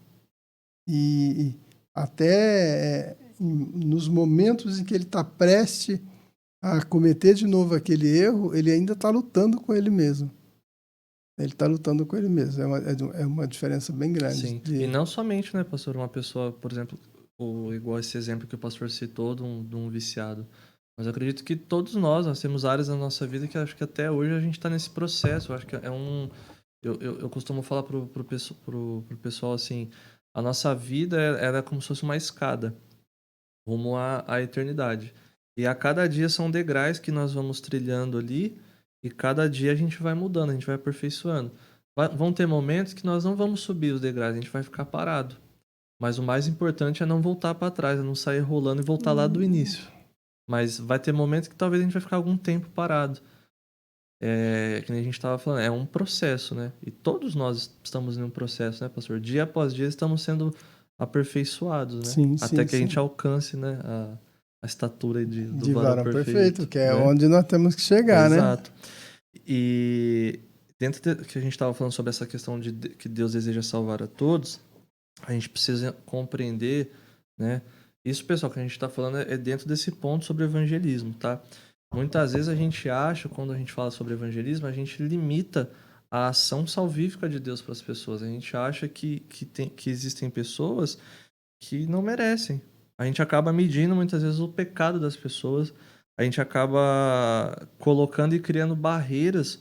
E até nos momentos em que ele está prestes a cometer de novo aquele erro, ele ainda está lutando com ele mesmo. Ele está lutando com ele mesmo. É uma diferença bem grande. Sim. E não somente, né, pastor? Uma pessoa, por exemplo, igual esse exemplo que o pastor citou de um viciado. Mas eu acredito que todos nós temos áreas da nossa vida que acho que até hoje a gente está nesse processo. Eu acho que é um. Eu costumo falar pro pessoal assim: a nossa vida ela é como se fosse uma escada rumo à eternidade. E a cada dia são degraus que nós vamos trilhando ali, e cada dia a gente vai mudando, a gente vai aperfeiçoando. Vão ter momentos que nós não vamos subir os degraus, a gente vai ficar parado. Mas o mais importante é não voltar para trás, é não sair rolando e voltar lá do início. Mas vai ter momentos que talvez a gente vai ficar algum tempo parado. Que nem a gente estava falando, é um processo, né? E todos nós estamos em um processo, né, pastor? Dia após dia estamos sendo aperfeiçoados, né? Sim, Até sim, que a gente sim. alcance, né, a estatura do De varão varão perfeito, perfeito, que é né? onde nós temos que chegar, né? Exato. E dentro que a gente estava falando sobre essa questão de que Deus deseja salvar a todos, a gente precisa compreender, né? Isso, pessoal, que a gente está falando é dentro desse ponto sobre evangelismo, tá? Muitas vezes a gente acha, quando a gente fala sobre evangelismo, a gente limita a ação salvífica de Deus para as pessoas. A gente acha que existem pessoas que não merecem. A gente acaba medindo muitas vezes o pecado das pessoas. A gente acaba colocando e criando barreiras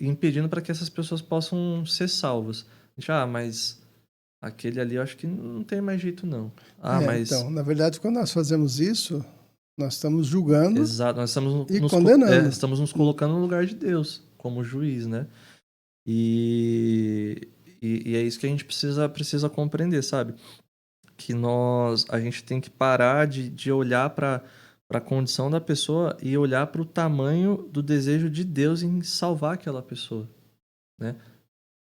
impedindo para que essas pessoas possam ser salvas. A gente, mas aquele ali eu acho que não tem mais jeito não. Mas Então, na verdade, quando nós fazemos isso, nós estamos julgando exato, nós e condenando. estamos nos colocando no lugar de Deus como juiz, né? E, e é isso que a gente precisa compreender, sabe? Que a gente tem que parar de olhar para a condição da pessoa e olhar para o tamanho do desejo de Deus em salvar aquela pessoa, né?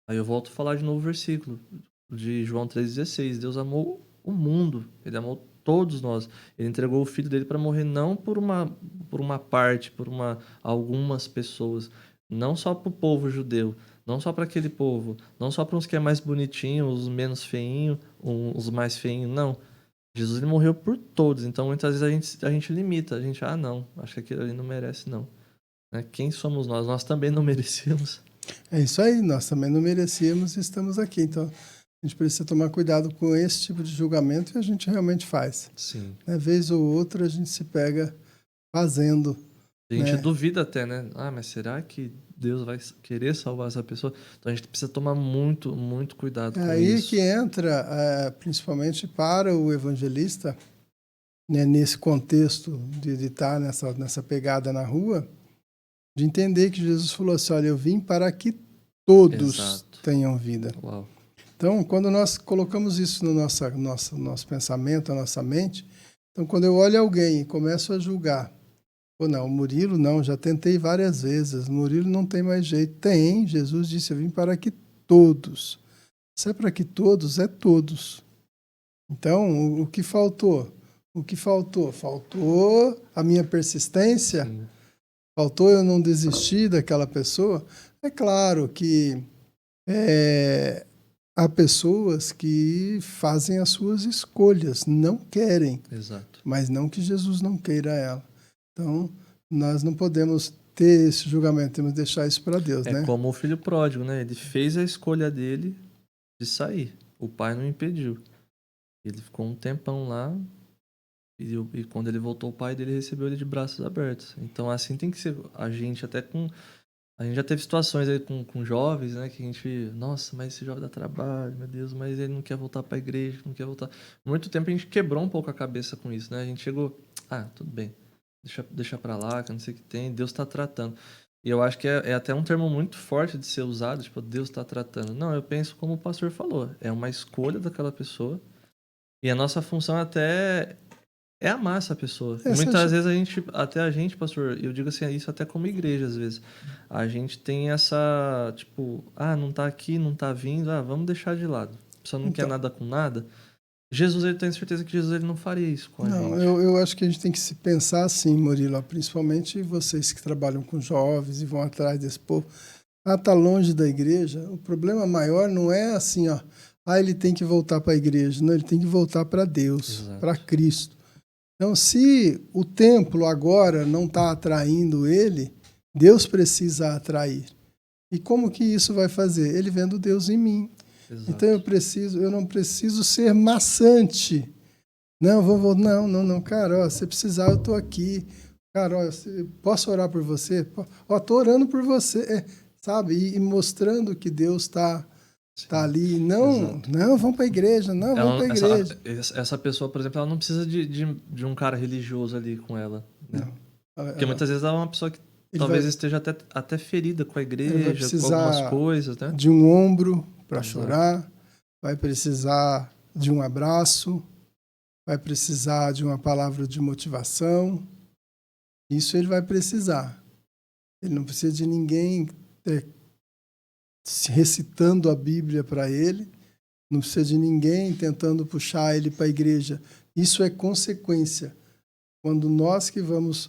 Aí eu volto a falar de novo o versículo de João 3,16. Deus amou o mundo, ele amou todos nós. Ele entregou o filho dele para morrer não por uma parte, algumas pessoas, não só para o povo judeu, não só para aquele povo, não só para uns que é mais bonitinho, os menos feinhos, os mais feinhos, não. Jesus ele morreu por todos, então muitas vezes a gente limita, a gente, não, acho que aquilo ali não merece não. Né? Quem somos nós? Nós também não merecemos. É isso aí, nós também não merecíamos e estamos aqui. Então, a gente precisa tomar cuidado com esse tipo de julgamento e a gente realmente faz. Sim. Né? Vez ou outra a gente se pega fazendo. A gente né? duvida até, né? Mas será que Deus vai querer salvar essa pessoa? Então a gente precisa tomar muito, muito cuidado com Aí isso. que entra, principalmente para o evangelista, né, nesse contexto de estar nessa pegada na rua, de entender que Jesus falou assim, olha, eu vim para que todos Exato. tenham vida. Uau. Então, quando nós colocamos isso no nosso pensamento, na nossa mente, então quando eu olho alguém e começo a julgar, não, o Murilo não, já tentei várias vezes, o Murilo não tem mais jeito. Tem, Jesus disse, eu vim para que todos. Se é para que todos, é todos. Então, o que faltou? O que faltou? Faltou a minha persistência? Sim. Faltou eu não desistir daquela pessoa? É claro que há pessoas que fazem as suas escolhas, não querem. Exato. Mas não que Jesus não queira ela. Então, nós não podemos ter esse julgamento, temos que deixar isso para Deus, né? É como o filho pródigo, né? Ele fez a escolha dele de sair. O pai não impediu. Ele ficou um tempão lá e quando ele voltou, o pai dele recebeu ele de braços abertos. Então, assim tem que ser a gente, até com... A gente já teve situações aí com jovens, né? Que a gente... Nossa, mas esse jovem dá trabalho, meu Deus. Mas ele não quer voltar para a igreja, não quer voltar... Muito tempo a gente quebrou um pouco a cabeça com isso, né? A gente chegou... tudo bem. Deixa pra lá, que eu não sei o que tem. Deus tá tratando. E eu acho que é até um termo muito forte de ser usado. Tipo, Deus tá tratando. Não, eu penso como o pastor falou. É uma escolha daquela pessoa. E a nossa função até... é amar essa pessoa. E muitas vezes até a gente, pastor, eu digo assim, isso até como igreja, às vezes. A gente tem essa, tipo, não tá aqui, não tá vindo, vamos deixar de lado. A pessoa não quer nada com nada. Jesus, ele tem certeza que Jesus ele não faria isso com a gente. Não, eu acho que a gente tem que se pensar assim, Murilo, principalmente vocês que trabalham com jovens e vão atrás desse povo. Tá longe da igreja, o problema maior não é assim, ele tem que voltar para a igreja. Não, ele tem que voltar para Deus, para Cristo. Então, se o templo agora não está atraindo ele, Deus precisa atrair. E como que isso vai fazer? Ele vendo Deus em mim. Exato. Então, eu não preciso ser maçante Não, não, cara, ó, se precisar, eu tô aqui. Cara, ó, posso orar por você? Ó, tô orando por você, sabe? E mostrando que Deus tá Sim, ali. exato. Não, vamos para a igreja, não, vamos para a igreja. Essa pessoa, por exemplo, ela não precisa de um cara religioso ali com ela, né? Não. Porque muitas vezes ela é uma pessoa que Ele talvez vai, esteja até ferida com a ele vai igreja, com algumas precisar coisas, né? de um ombro para Exato. chorar, vai precisar de um abraço, vai precisar de uma palavra de motivação. Isso ele vai precisar. Ele não precisa de ninguém recitando a Bíblia para ele, não precisa de ninguém tentando puxar ele para a igreja. Isso é consequência. Quando nós que vamos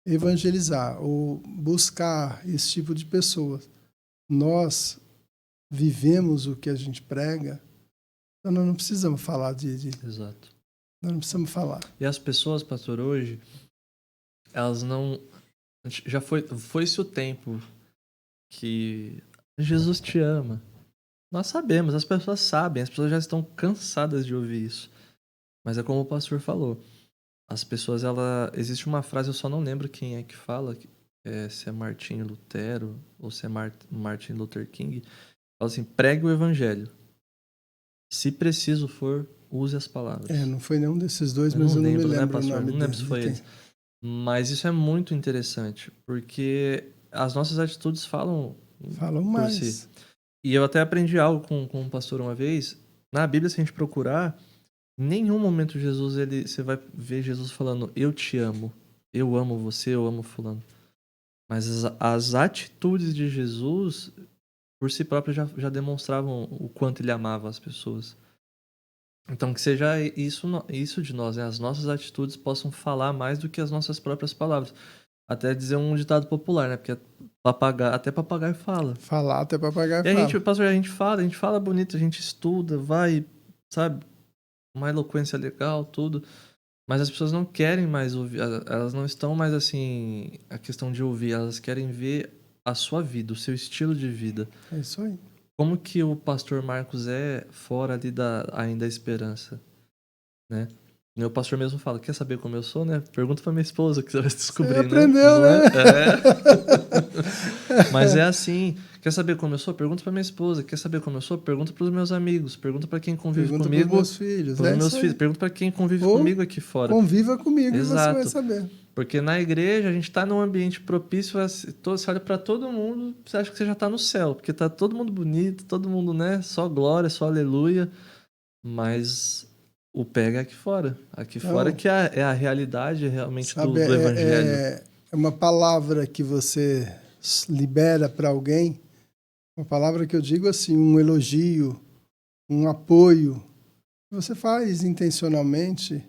evangelizar ou buscar esse tipo de pessoas, nós vivemos o que a gente prega, então nós não precisamos falar Exato. nós não precisamos falar. E as pessoas, pastor, hoje, elas não... Já foi-se o tempo que Jesus te ama. Nós sabemos, as pessoas sabem, as pessoas já estão cansadas de ouvir isso. Mas é como o pastor falou. As pessoas, existe uma frase, eu só não lembro quem é que fala, se é Martinho Lutero ou se é Martin Luther King. Fala assim, pregue o evangelho. Se preciso for, use as palavras. Não foi nenhum desses dois, Eu mas não eu não me lembro, né, lembro o pastor? nome Não lembro se de foi quem. eles. Mas isso é muito interessante, porque as nossas atitudes falam Falam por si. mais. E eu até aprendi algo com um pastor uma vez. Na Bíblia, se a gente procurar, em nenhum momento você vai ver Jesus falando, eu te amo, eu amo você, eu amo fulano. Mas as atitudes de Jesus, por si próprias, já demonstravam o quanto ele amava as pessoas. Então que seja isso de nós, né? As nossas atitudes possam falar mais do que as nossas próprias palavras. Até dizer um ditado popular, né? Porque até papagaio fala. Falar até papagaio E a gente, fala. pastor, a gente fala bonito, a gente estuda, vai, sabe? Uma eloquência legal, tudo. Mas as pessoas não querem mais ouvir, elas não estão mais assim, a questão de ouvir, elas querem ver a sua vida, o seu estilo de vida. É isso aí. Como que o pastor Marcos é fora ali ainda da esperança, né? Meu pastor mesmo fala, quer saber como eu sou, né? Pergunta pra minha esposa que você vai Você descobrir, né? aprendeu, Não é? né? Mas é assim, quer saber como eu sou? Pergunta pra minha esposa. Quer saber como eu sou? Pergunta pros meus amigos. Pergunta pra quem convive Pergunta para os comigo. meus filhos. Pros É meus isso filhos. aí. Pergunta pra quem convive Ou comigo aqui fora. conviva comigo e você vai Exato. saber. Porque na igreja a gente tá num ambiente propício, você olha pra todo mundo, você acha que você já tá no céu, porque tá todo mundo bonito, todo mundo, né? Só glória, só aleluia. Mas o pega é aqui fora. Aqui fora Então, que é a realidade realmente sabe, do evangelho. é uma palavra que você libera para alguém, uma palavra que eu digo assim, um elogio, um apoio, que você faz intencionalmente,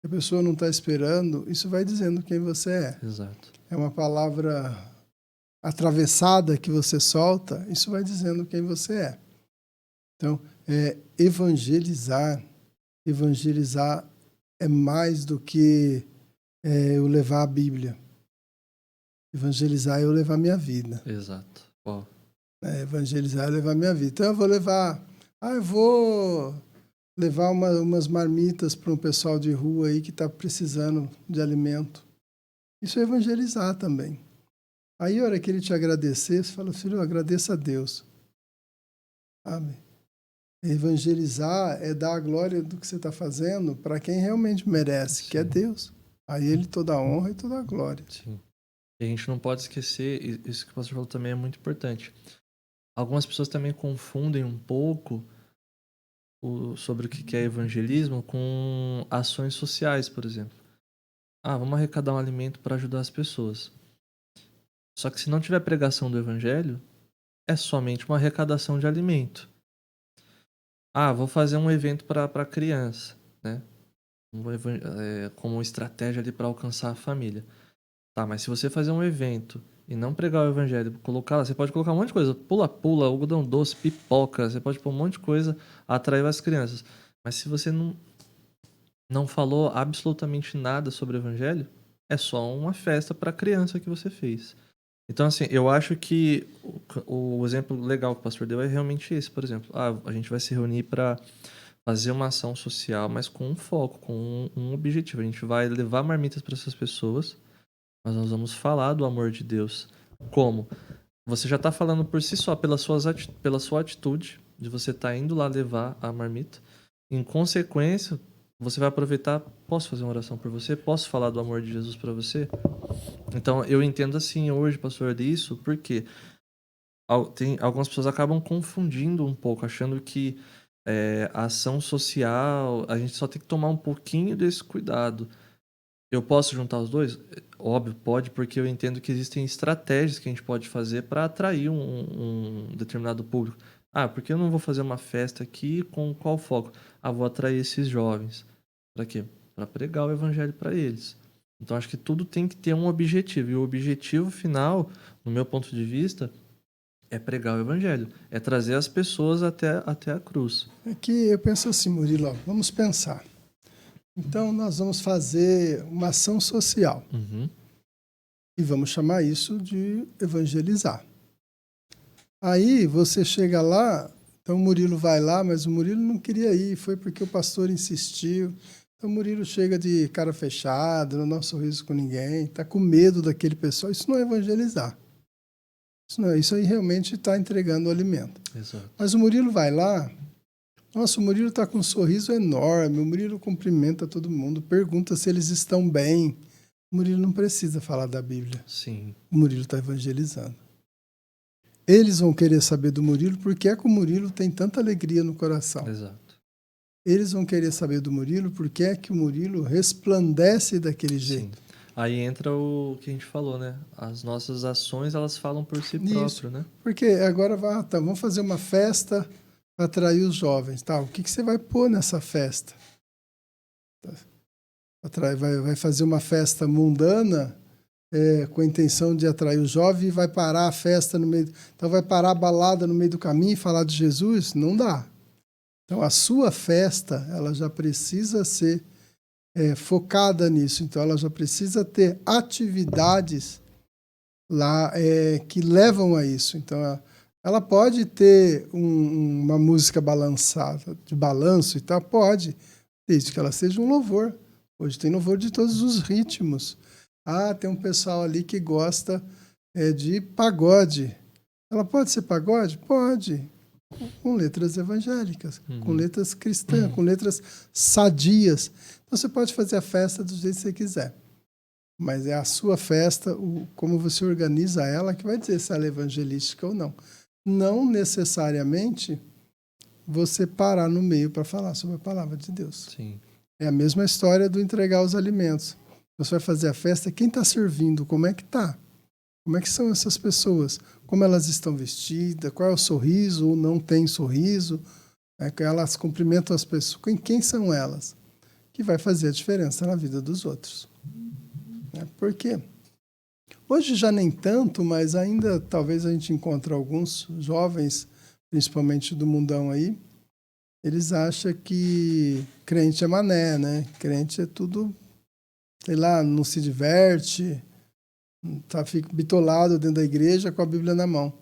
a pessoa não está esperando, isso vai dizendo quem você é. Exato. É uma palavra atravessada que você solta, isso vai dizendo quem você é. Então, evangelizar é mais do que eu levar a Bíblia. Evangelizar é eu levar minha vida. Exato. Ó. Evangelizar é levar minha vida. Então eu vou levar umas marmitas para um pessoal de rua aí que está precisando de alimento. Isso é evangelizar também. Aí, a hora que ele te agradecer, você fala, filho, eu agradeço a Deus. Sabe? Evangelizar é dar a glória do que você está fazendo para quem realmente merece, que é Deus. A ele toda a honra e toda a glória. Sim. E a gente não pode esquecer, isso que o pastor falou também é muito importante. Algumas pessoas também confundem um pouco sobre o que é evangelismo com ações sociais, por exemplo. Vamos arrecadar um alimento para ajudar as pessoas. Só que se não tiver pregação do evangelho, é somente uma arrecadação de alimento. Vou fazer um evento para criança, né? Como estratégia ali para alcançar a família. Tá, mas se você fazer um evento e não pregar o evangelho, você pode colocar um monte de coisa, pula-pula, algodão doce, pipoca, você pode pôr um monte de coisa, atrair as crianças. Mas se você não falou absolutamente nada sobre o evangelho, é só uma festa para criança que você fez. Então, assim, eu acho que o exemplo legal que o pastor deu é realmente esse, por exemplo. A gente vai se reunir para fazer uma ação social, mas com um foco, com um objetivo. A gente vai levar marmitas para essas pessoas, mas nós vamos falar do amor de Deus. Como? Você já está falando por si só, pela sua atitude, de você estar indo lá levar a marmita. Em consequência, você vai aproveitar, posso fazer uma oração por você? Posso falar do amor de Jesus para você? Então, eu entendo assim hoje, pastor, isso, porque algumas pessoas acabam confundindo um pouco, achando que a ação social, a gente só tem que tomar um pouquinho desse cuidado. Eu posso juntar os dois? Óbvio, pode, porque eu entendo que existem estratégias que a gente pode fazer para atrair um determinado público. Ah, porque eu não vou fazer uma festa aqui com qual foco? Ah, vou atrair esses jovens. Para quê? Para pregar o evangelho para eles. Então, acho que tudo tem que ter um objetivo. E o objetivo final, no meu ponto de vista, é pregar o evangelho. É trazer as pessoas até a cruz. É que eu penso assim, Murilo, ó, vamos pensar. Então, nós vamos fazer uma ação social Uhum. e vamos chamar isso de evangelizar. Aí você chega lá, então o Murilo vai lá, mas o Murilo não queria ir, foi porque o pastor insistiu. Então o Murilo chega de cara fechada, não dá um sorriso com ninguém, está com medo daquele pessoal. Isso não é evangelizar. Isso aí realmente está entregando o alimento. Exato. Mas o Murilo vai lá, nossa, o Murilo está com um sorriso enorme, o Murilo cumprimenta todo mundo, pergunta se eles estão bem. O Murilo não precisa falar da Bíblia. Sim. O Murilo está evangelizando. Eles vão querer saber do Murilo porque é que o Murilo tem tanta alegria no coração. Exato. Eles vão querer saber do Murilo porque é que o Murilo resplandece daquele jeito. Sim. Aí entra o que a gente falou, né? As nossas ações, elas falam por si Isso. próprio, né? Porque agora vamos fazer uma festa para atrair os jovens. Tá? O que você vai pôr nessa festa? Vai fazer uma festa mundana com a intenção de atrair o jovem e vai parar a festa no meio. Então vai parar a balada no meio do caminho e falar de Jesus? Não dá. Então a sua festa ela já precisa ser focada nisso. Então ela já precisa ter atividades lá que levam a isso. Então ela pode ter uma música balançada, de balanço e tal, pode, desde que ela seja um louvor. Hoje tem louvor de todos os ritmos. Ah, tem um pessoal ali que gosta de pagode. Ela pode ser pagode? Pode. Com letras evangélicas, com letras cristãs, com letras sadias. Então você pode fazer a festa do jeito que você quiser. Mas é a sua festa, como você organiza ela, que vai dizer se ela é evangelística ou não. Não necessariamente você parar no meio para falar sobre a palavra de Deus. Sim. É a mesma história do entregar os alimentos. Você vai fazer a festa, quem está servindo? Como é que está? Como é que são essas pessoas? Como elas estão vestidas? Qual é o sorriso ou não tem sorriso? Elas cumprimentam as pessoas. Quem são elas? Que vai fazer a diferença na vida dos outros. Por quê? Hoje já nem tanto, mas ainda talvez a gente encontre alguns jovens, principalmente do mundão aí, eles acham que crente é mané, né? Crente é tudo, sei lá, não se diverte, fica bitolado dentro da igreja com a Bíblia na mão.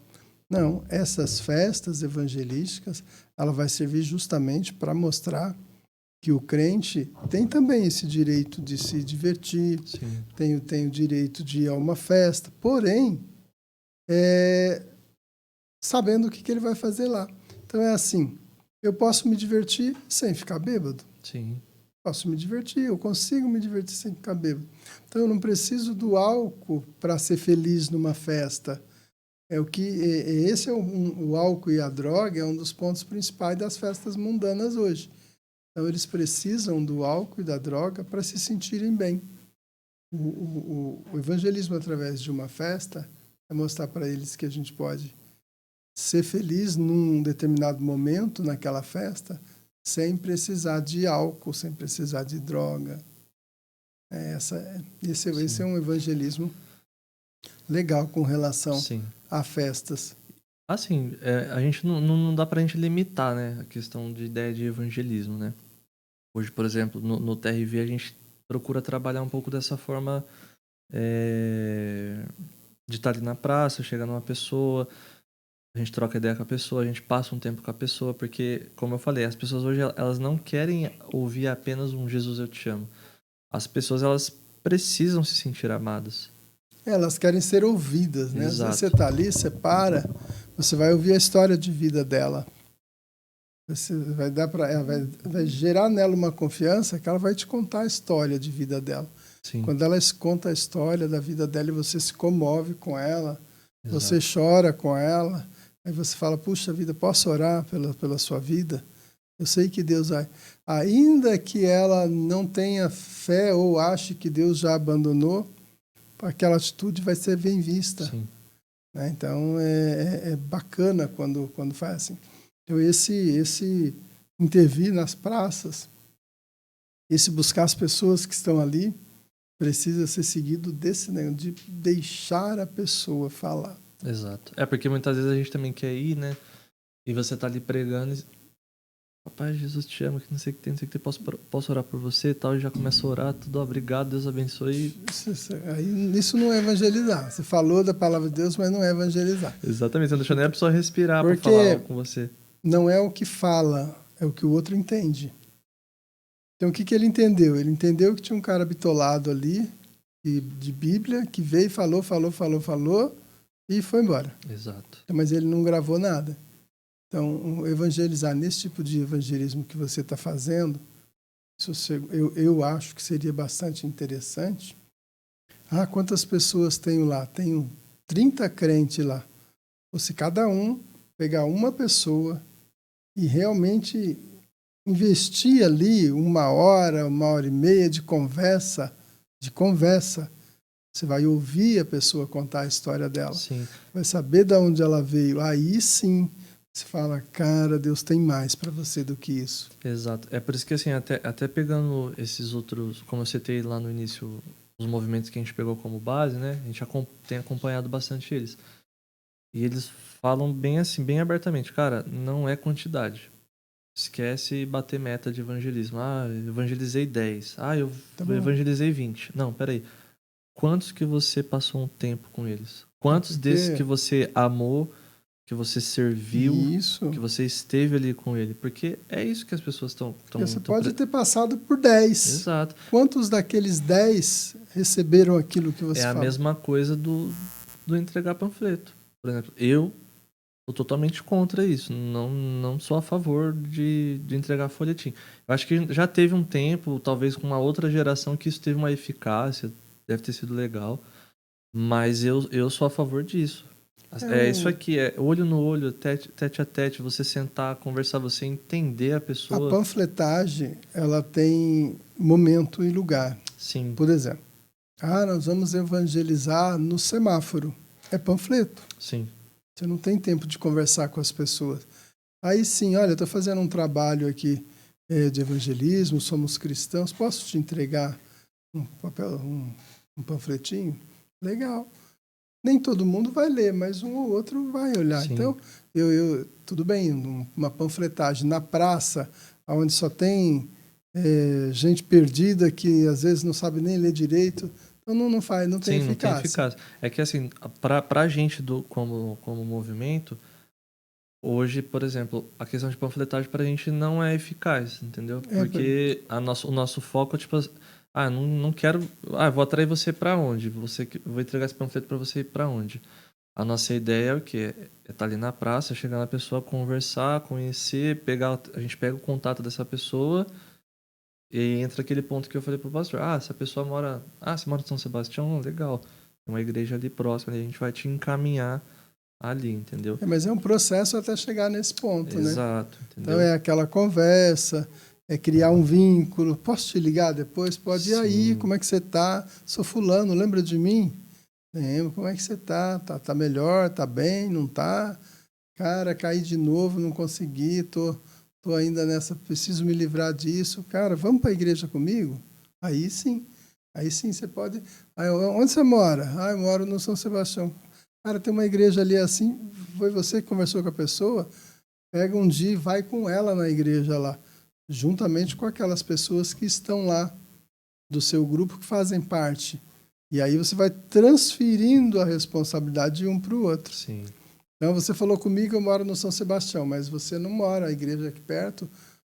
Não, essas festas evangelísticas, ela vai servir justamente para mostrar que o crente tem também esse direito de se divertir, tem o direito de ir a uma festa, porém, sabendo o que ele vai fazer lá. Então é assim, eu posso me divertir sem ficar bêbado. Sim. Posso me divertir, eu consigo me divertir sem ficar bêbado. Então eu não preciso do álcool para ser feliz numa festa. O álcool e a droga é um dos pontos principais das festas mundanas hoje. Então eles precisam do álcool e da droga para se sentirem bem. O evangelismo através de uma festa é mostrar para eles que a gente pode ser feliz num determinado momento naquela festa, sem precisar de álcool, sem precisar de droga. Esse é um evangelismo legal com relação a festas. Assim, a gente não dá pra gente limitar, né, a questão de ideia de evangelismo, né? Hoje, por exemplo, no TRV a gente procura trabalhar um pouco dessa forma de estar ali na praça, chegar numa pessoa, a gente troca ideia com a pessoa, a gente passa um tempo com a pessoa, porque, como eu falei, as pessoas hoje elas não querem ouvir apenas um Jesus eu te amo. As pessoas elas precisam se sentir amadas. Elas querem ser ouvidas, né? Às vezes você Exato. está ali, você para, você vai ouvir a história de vida dela. Você vai dar para ela, vai gerar nela uma confiança que ela vai te contar a história de vida dela. Sim, Quando ela conta a história da vida dela e você se comove com ela, você exato. chora com ela, aí você fala, puxa vida, posso orar pela sua vida? Eu sei que Deus vai. Ainda que ela não tenha fé ou ache que Deus já abandonou, aquela atitude vai ser bem vista. Sim, Né? Então, é bacana quando faz assim. Então, esse intervir nas praças, esse buscar as pessoas que estão ali, precisa ser seguido desse negócio de deixar a pessoa falar. exato. É porque muitas vezes a gente também quer ir, né? E você tá ali pregando e... Papai, Jesus te ama, que não sei o que tem, não sei o que tem, posso orar por você e tal, e já começa a orar, tudo obrigado, Deus abençoe. Isso não é evangelizar. Você falou da palavra de Deus, mas não é evangelizar. Exatamente, você não deixa nem a pessoa respirar pra Porque falar algo com você. não é o que fala, é o que o outro entende. Então, o que ele entendeu? Ele entendeu que tinha um cara bitolado ali, de Bíblia, que veio, falou, e foi embora. Exato. Mas ele não gravou nada. Então, evangelizar nesse tipo de evangelismo que você está fazendo, eu acho que seria bastante interessante. Quantas pessoas tenho lá? Tenho 30 crentes lá. Ou se cada um pegar uma pessoa e realmente investir ali 1 hora, 1 hora e meia de conversa, você vai ouvir a pessoa contar a história dela. Sim. Vai saber de onde ela veio. Aí sim, você fala, cara, Deus tem mais para você do que isso. Exato. É por isso que, assim, até pegando esses outros, como eu citei lá no início, os movimentos que a gente pegou como base, né? A gente tem acompanhado bastante eles. E eles falam bem assim, bem abertamente, cara, não é quantidade. Esquece bater meta de evangelismo. Eu evangelizei 10. Eu Tá bom. evangelizei 20. Não, peraí. Quantos que você passou um tempo com eles? Quantos desses que você amou, que você serviu, Isso. que você esteve ali com ele? Porque é isso que as pessoas estão... Você pode ter passado por 10. Exato. Quantos daqueles 10 receberam aquilo que você falou? É a mesma coisa do entregar panfleto. Por exemplo, eu sou totalmente contra isso. Não sou a favor de entregar folhetim. Eu acho que já teve um tempo, talvez com uma outra geração, que isso teve uma eficácia, deve ter sido legal. Mas eu sou a favor disso. Isso aqui, é olho no olho, tete a tete, você sentar, conversar, você entender a pessoa. A panfletagem, ela tem momento e lugar. Sim. Por exemplo, nós vamos evangelizar no semáforo. É panfleto. Sim. Você não tem tempo de conversar com as pessoas. Aí sim, olha, eu estou fazendo um trabalho aqui de evangelismo, somos cristãos, posso te entregar um papel, um panfletinho? Legal. Nem todo mundo vai ler, mas um ou outro vai olhar. Sim. Então, tudo bem, uma panfletagem na praça, onde só tem gente perdida que às vezes não sabe nem ler direito, então não tem eficácia. Não tem eficácia. É que assim, pra gente como movimento, hoje, por exemplo, a questão de panfletagem pra gente não é eficaz, entendeu? Porque o nosso foco é tipo... não quero... vou atrair você pra onde? Vou entregar esse panfleto pra você ir pra onde? A nossa ideia é o quê? É estar ali na praça, chegar na pessoa, conversar, conhecer, a gente pega o contato dessa pessoa e entra aquele ponto que eu falei pro pastor. Se a pessoa mora... você mora em São Sebastião? Legal. Tem uma igreja ali próxima, a gente vai te encaminhar ali, entendeu? Mas é um processo até chegar nesse ponto, né? Exato, entendeu? Então é aquela conversa, é criar um vínculo. Posso te ligar depois? Pode ir aí, como é que você tá? Sou fulano, lembra de mim? Lembro, como é que você tá? Tá melhor? Tá bem? Não tá? Cara, caí de novo, não consegui, tô ainda nessa, preciso me livrar disso. Cara, vamos para a igreja comigo? Aí sim você pode... onde você mora? Eu moro no São Sebastião. Cara, tem uma igreja ali assim, foi você que conversou com a pessoa? Pega um dia e vai com ela na igreja lá, juntamente com aquelas pessoas que estão lá, do seu grupo, que fazem parte. E aí você vai transferindo a responsabilidade de um para o outro. Sim. Então, você falou comigo, eu moro no São Sebastião, mas você não mora, a igreja aqui perto,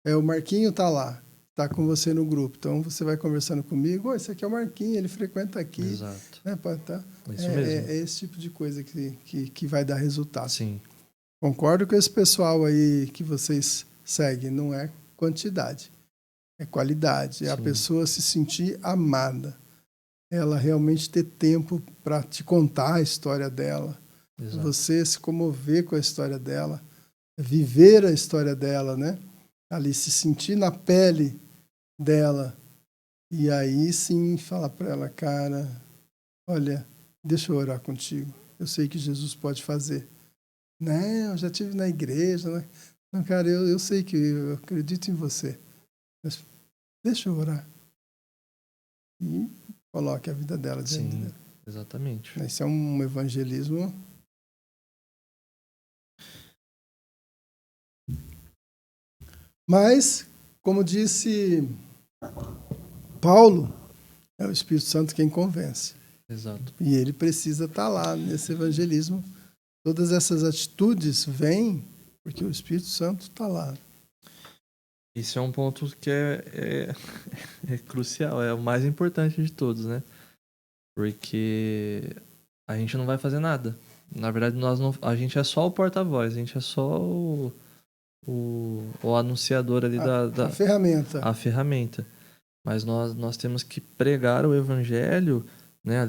o Marquinho está lá, está com você no grupo. Então, você vai conversando comigo, esse aqui é o Marquinho, ele frequenta aqui. Exato. Né? Tá? Isso mesmo. É esse tipo de coisa que vai dar resultado. Sim. Concordo com esse pessoal aí que vocês seguem, não é quantidade, é qualidade. É a pessoa se sentir amada, ela realmente ter tempo para te contar a história dela, Exato. você se comover com a história dela, viver a história dela, né? Ali se sentir na pele dela e aí sim falar para ela, cara, olha, deixa eu orar contigo, eu sei que Jesus pode fazer. Né, eu já estive na igreja, né? Não, cara, eu sei que eu acredito em você, mas deixa eu orar e coloque a vida dela diante dela. Exatamente. Esse é um evangelismo. Mas, como disse Paulo, é o Espírito Santo quem convence. Exato. E ele precisa estar lá nesse evangelismo. Todas essas atitudes vêm porque o Espírito Santo está lá. Isso é um ponto que é crucial, é o mais importante de todos, né? Porque a gente não vai fazer nada. Na verdade, a gente é só o porta-voz, a gente é só o anunciador ali A ferramenta. A ferramenta. Mas nós temos que pregar o evangelho, né?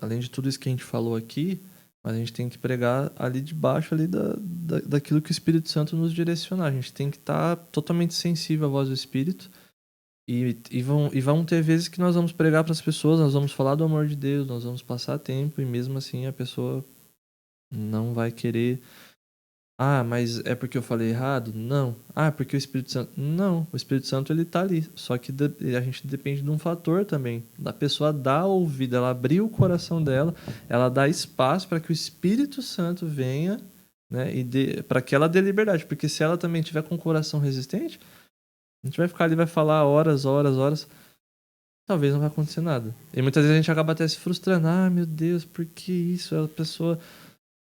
Além de tudo isso que a gente falou aqui, mas a gente tem que pregar ali debaixo ali daquilo que o Espírito Santo nos direcionar. A gente tem que estar totalmente sensível à voz do Espírito. E vão ter vezes que nós vamos pregar para as pessoas, nós vamos falar do amor de Deus, nós vamos passar tempo e mesmo assim a pessoa não vai querer. Ah, mas é porque eu falei errado? Não. Ah, é porque o Espírito Santo... Não, o Espírito Santo ele tá ali. Só que a gente depende de um fator também. Da pessoa dar ouvido, ela abrir o coração dela, ela dá espaço para que o Espírito Santo venha, né? E para que ela dê liberdade. Porque se ela também tiver com o coração resistente, a gente vai ficar ali, vai falar horas, talvez não vai acontecer nada. E muitas vezes a gente acaba até se frustrando. Ah, meu Deus, por que isso? A pessoa...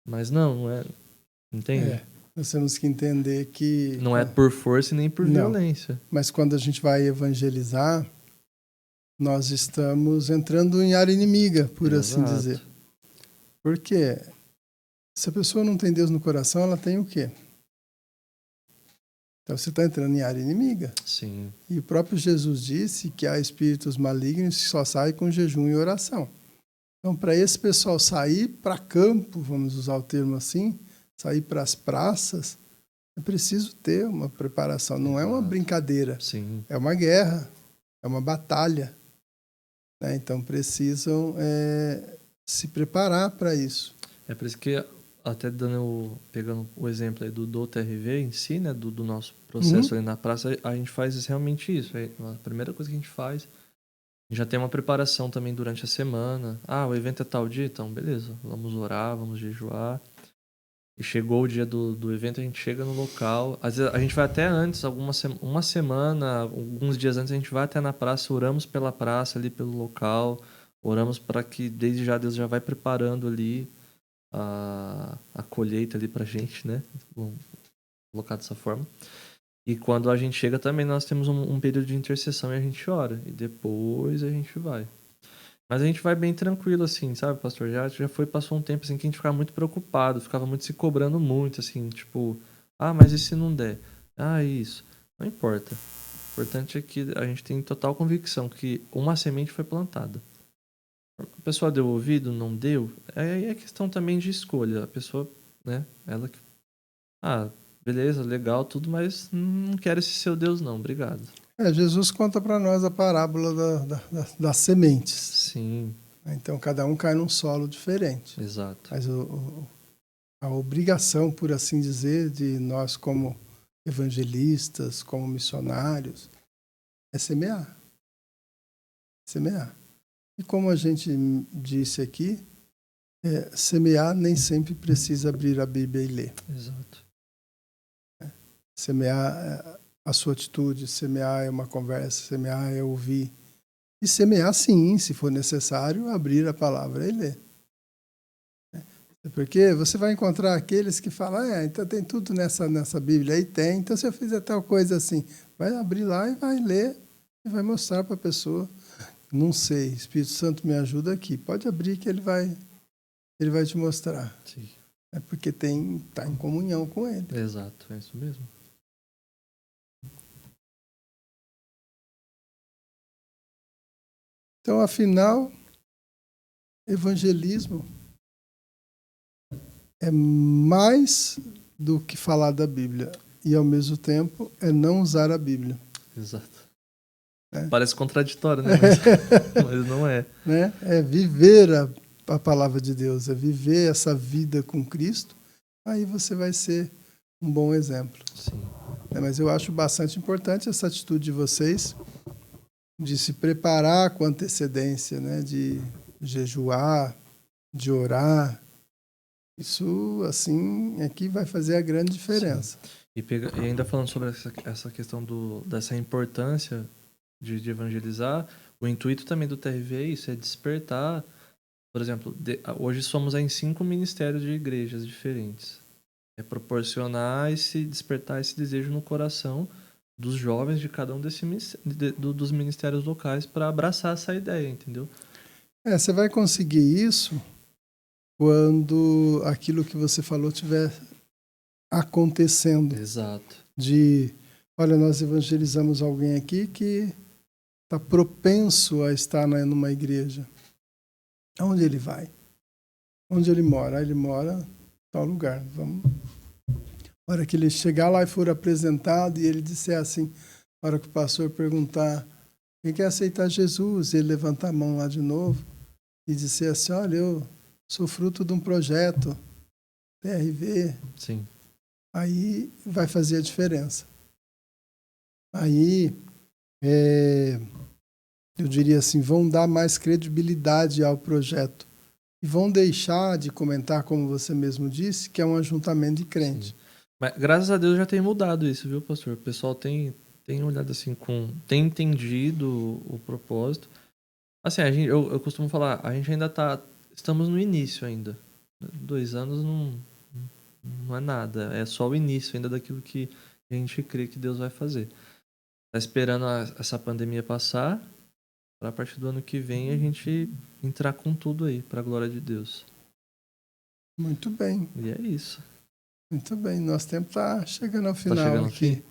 Mas não é... Entende? Nós temos que entender que... Não é por força e nem por violência. Mas quando a gente vai evangelizar, nós estamos entrando em área inimiga, por assim dizer. Por quê? Se a pessoa não tem Deus no coração, ela tem o quê? Então você está entrando em área inimiga. Sim. E o próprio Jesus disse que há espíritos malignos que só saem com jejum e oração. Então, para esse pessoal sair para campo, vamos usar o termo assim, sair para as praças, é preciso ter uma preparação. Não é uma brincadeira. Sim. É uma guerra, é uma batalha. Né? Então, precisam se preparar para isso. É por isso que, até pegando o exemplo aí do TRV em si, né, do nosso processo ali na praça, a gente faz realmente isso. A primeira coisa que a gente faz, já tem uma preparação também durante a semana. Ah, o evento é tal dia? Então, beleza. Vamos orar, vamos jejuar. E chegou o dia do evento, a gente chega no local. Às vezes a gente vai até antes, uma semana, alguns dias antes, a gente vai até na praça, oramos pela praça, ali pelo local. Oramos para que desde já Deus já vai preparando ali a colheita ali pra gente, né? Vamos colocar dessa forma. E quando a gente chega também, nós temos um período de intercessão e a gente ora. E depois a gente vai. Mas a gente vai bem tranquilo, assim, sabe, pastor? Passou um tempo, assim, que a gente ficava muito preocupado, ficava muito se cobrando muito, assim, tipo... Ah, mas e se não der? Ah, isso. Não importa. O importante é que a gente tem total convicção que uma semente foi plantada. A pessoa deu ouvido, não deu? Aí é questão também de escolha. A pessoa, né, ela que... Ah, beleza, legal, tudo, mas não quero esse seu Deus, não. Obrigado. Jesus conta para nós a parábola das sementes. Sim. Então, cada um cai num solo diferente. Exato. Mas a obrigação, por assim dizer, de nós como evangelistas, como missionários, é semear. Semear. E como a gente disse aqui, semear nem sempre precisa abrir a Bíblia e ler. Exato. Semear a sua atitude, semear é uma conversa, semear é ouvir. E semear, sim, se for necessário, abrir a palavra e ler. Porque você vai encontrar aqueles que falam, então tem tudo nessa Bíblia aí, tem. Então, se eu fizer tal coisa assim, vai abrir lá e vai ler e vai mostrar para a pessoa. Não sei, Espírito Santo me ajuda aqui. Pode abrir que ele vai te mostrar. Sim. É porque está em comunhão com ele. Exato, é isso mesmo. Então, afinal, evangelismo é mais do que falar da Bíblia. E, ao mesmo tempo, é não usar a Bíblia. Exato. Parece contraditório, né? Mas não é. Né? É viver a palavra de Deus, é viver essa vida com Cristo. Aí você vai ser um bom exemplo. Sim. Mas eu acho bastante importante essa atitude de vocês de se preparar com antecedência, né? De jejuar, de orar. Isso, assim, aqui vai fazer a grande diferença. E ainda falando sobre essa questão dessa importância de evangelizar, o intuito também do TRV é isso, é despertar. Por exemplo, hoje somos em 5 ministérios de igrejas diferentes. É proporcionar despertar esse desejo no coração dos jovens de cada um dos ministérios locais para abraçar essa ideia, entendeu? Você vai conseguir isso quando aquilo que você falou estiver acontecendo. Exato. Olha, nós evangelizamos alguém aqui que está propenso a estar numa igreja. Aonde ele vai? Onde ele mora? Ele mora em tal lugar. Vamos. A hora que ele chegar lá e for apresentado e ele disser assim, a hora que o pastor perguntar quem quer aceitar Jesus, ele levantar a mão lá de novo e dizer assim, olha, eu sou fruto de um projeto, TRV. Sim. Aí vai fazer a diferença. Aí, eu diria assim, vão dar mais credibilidade ao projeto. E vão deixar de comentar, como você mesmo disse, que é um ajuntamento de crente. Sim. Mas graças a Deus já tem mudado isso, viu, pastor? O pessoal tem olhado assim tem entendido o propósito. Assim, eu costumo falar, a gente ainda estamos no início ainda. 2 anos não é nada, é só o início ainda daquilo que a gente crê que Deus vai fazer. Tá esperando essa pandemia passar, para a partir do ano que vem a gente entrar com tudo aí, para a glória de Deus. Muito bem. E é isso. Muito bem, nosso tempo está chegando ao final chegando aqui. ao fim?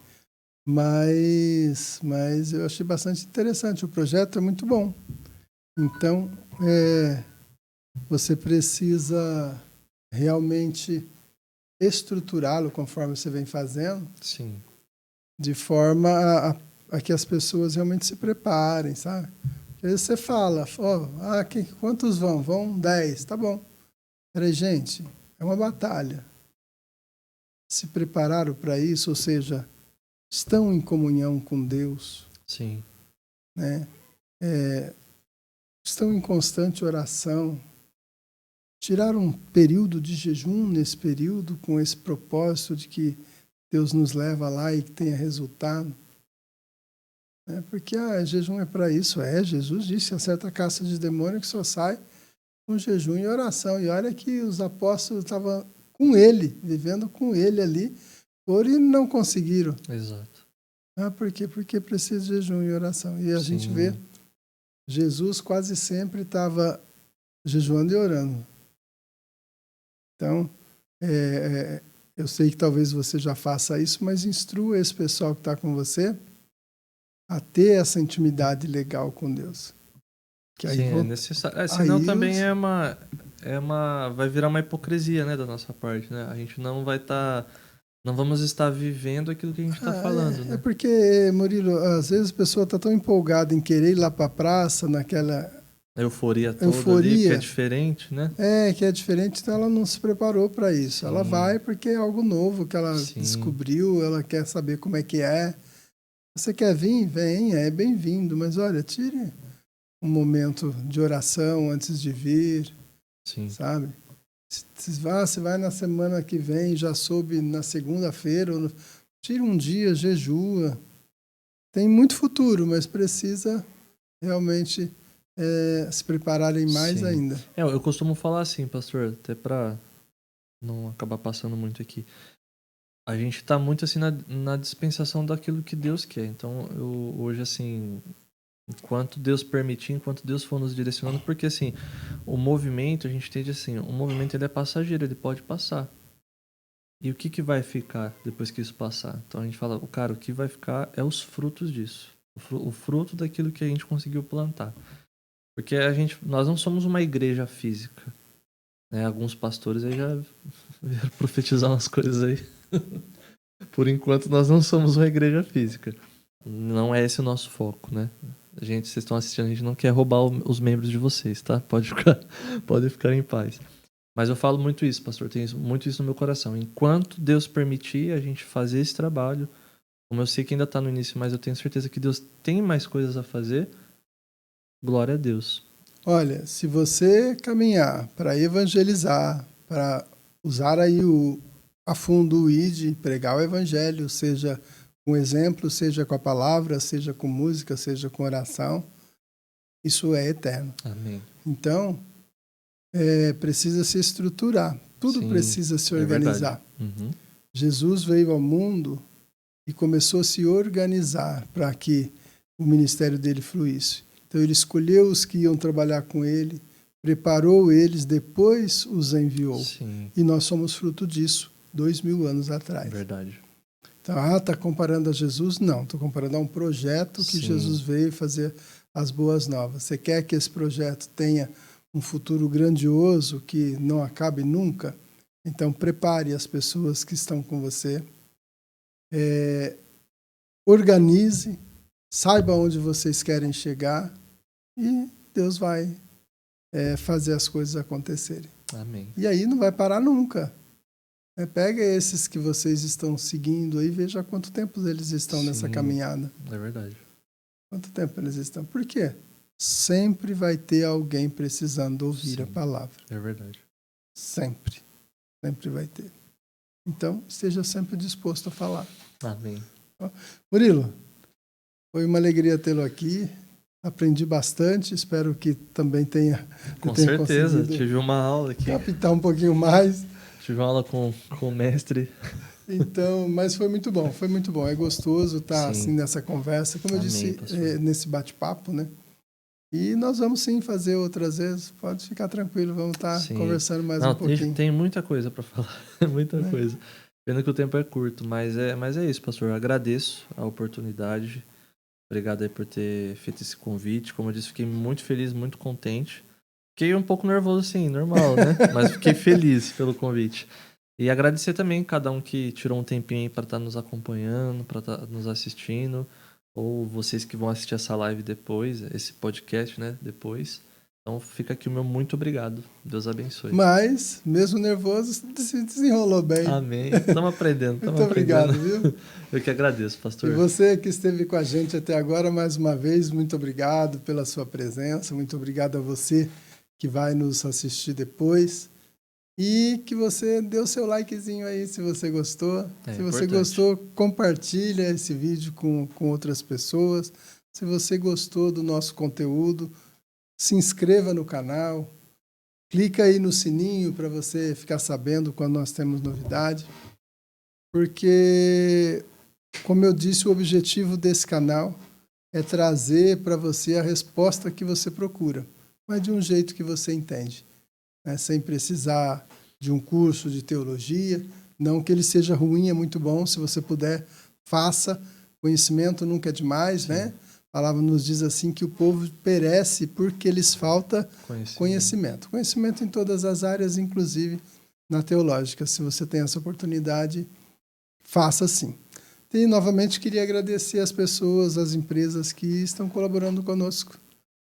Mas eu achei bastante interessante. O projeto é muito bom. Então, você precisa realmente estruturá-lo conforme você vem fazendo. Sim. De forma a que as pessoas realmente se preparem, sabe? Às vezes você fala, quantos vão? Vão 10, tá bom. Peraí, gente, é uma batalha. Se prepararam para isso, ou seja, estão em comunhão com Deus. Sim. Né? Estão em constante oração. Tiraram um período de jejum nesse período, com esse propósito de que Deus nos leva lá e que tenha resultado. Porque jejum é para isso. Jesus disse a certa caça de demônio que só sai com jejum e oração. E olha que os apóstolos estavam com ele, vivendo com ele ali, e não conseguiram. Exato. Por quê? Porque precisa de jejum e oração. E a gente vê, Jesus quase sempre estava jejuando e orando. Então, eu sei que talvez você já faça isso, mas instrua esse pessoal que está com você a ter essa intimidade legal com Deus. Que aí é necessário. Senão também vai virar uma hipocrisia, né, da nossa parte, né? A gente não vamos estar vivendo aquilo que a gente está falando, né? É porque, Murilo, às vezes a pessoa está tão empolgada em querer ir lá para a praça, naquela euforia toda ali, que é diferente, né? Que é diferente, então ela não se preparou para isso. Sim. Ela vai porque é algo novo que ela descobriu, ela quer saber como é que é. Você quer vir? Venha, é bem-vindo, mas olha, tire um momento de oração antes de vir, sabe? Se vai na semana que vem, já soube na segunda-feira, tire um dia, jejua. Tem muito futuro, mas precisa realmente se prepararem mais ainda. Eu costumo falar assim, pastor, até para não acabar passando muito aqui. A gente tá muito assim na dispensação daquilo que Deus quer. Então, eu hoje, assim, enquanto Deus permitir, enquanto Deus for nos direcionando, porque assim, o movimento, a gente entende assim, o movimento ele é passageiro, ele pode passar. E o que vai ficar depois que isso passar? Então a gente fala, cara, o que vai ficar é os frutos disso. O fruto daquilo que a gente conseguiu plantar. Porque nós não somos uma igreja física. Né? Alguns pastores aí já vieram profetizar umas coisas aí. Por enquanto nós não somos uma igreja física. Não é esse o nosso foco, né? Vocês estão assistindo, a gente não quer roubar os membros de vocês, tá? Pode ficar em paz. Mas eu falo muito isso, pastor, tenho muito isso no meu coração. Enquanto Deus permitir a gente fazer esse trabalho, como eu sei que ainda está no início, mas eu tenho certeza que Deus tem mais coisas a fazer, glória a Deus. Olha, se você caminhar para evangelizar, para usar aí a fundo o ID, pregar o evangelho, seja com exemplo, seja com a palavra, seja com música, seja com oração, isso é eterno. Amém. Então, precisa se estruturar. Tudo Sim, precisa se organizar. Jesus veio ao mundo e começou a se organizar para que o ministério dele fluísse. Então ele escolheu os que iam trabalhar com ele, preparou eles, depois os enviou. Sim. E nós somos fruto disso 2000 anos atrás. Verdade. Então, está comparando a Jesus? Não, estou comparando a um projeto que Sim. Jesus veio fazer as boas novas. Você quer que esse projeto tenha um futuro grandioso que não acabe nunca? Então, prepare as pessoas que estão com você. Organize, saiba onde vocês querem chegar e Deus vai fazer as coisas acontecerem. Amém. E aí não vai parar nunca. Pega esses que vocês estão seguindo aí e veja há quanto tempo eles estão nessa caminhada. É verdade. Quanto tempo eles estão? Por quê? Sempre vai ter alguém precisando ouvir a palavra. É verdade. Sempre. Sempre vai ter. Então, esteja sempre disposto a falar. Amém. Murilo, foi uma alegria tê-lo aqui. Aprendi bastante. Espero que também tenha Com certeza. Tive uma aula aqui. Captar um pouquinho mais. Tive uma aula com o mestre. Então, mas foi muito bom, foi muito bom. É gostoso estar assim nessa conversa, como eu disse, nesse bate-papo, né? E nós vamos sim fazer outras vezes. Pode ficar tranquilo, vamos estar conversando mais um pouquinho. Tem muita coisa para falar, muita coisa. Pena que o tempo é curto, mas é isso, pastor. Eu agradeço a oportunidade. Obrigado aí por ter feito esse convite. Como eu disse, fiquei muito feliz, muito contente. Fiquei um pouco nervoso, sim, normal, né? Mas fiquei feliz pelo convite. E agradecer também cada um que tirou um tempinho aí para estar nos acompanhando, para estar nos assistindo, ou vocês que vão assistir essa live depois, esse podcast, né? Depois. Então fica aqui o meu muito obrigado. Deus abençoe. Mas, mesmo nervoso, se desenrolou bem. Amém. Estamos aprendendo. Muito obrigado, viu? Eu que agradeço, pastor. E você que esteve com a gente até agora, mais uma vez, muito obrigado pela sua presença. Muito obrigado a você que vai nos assistir depois. E que você dê o seu likezinho aí se você gostou. Se você gostou, compartilha esse vídeo com outras pessoas. Se você gostou do nosso conteúdo, se inscreva no canal. Clica aí no sininho para você ficar sabendo quando nós temos novidade. Porque, como eu disse, o objetivo desse canal é trazer para você a resposta que você procura, mas de um jeito que você entende, né? Sem precisar de um curso de teologia. Não que ele seja ruim, é muito bom. Se você puder, faça. Conhecimento nunca é demais, né? A palavra nos diz assim que o povo perece porque lhes falta conhecimento. Conhecimento em todas as áreas, inclusive na teológica. Se você tem essa oportunidade, faça sim. E novamente queria agradecer as pessoas, as empresas que estão colaborando conosco.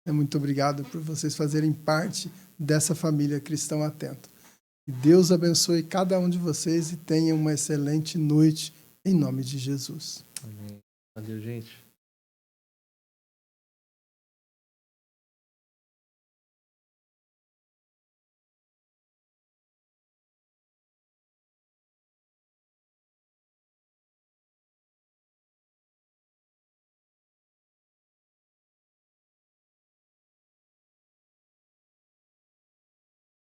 Muito obrigado por vocês fazerem parte dessa família Cristão Atento. Que Deus abençoe cada um de vocês e tenha uma excelente noite em nome de Jesus. Amém. Valeu, gente.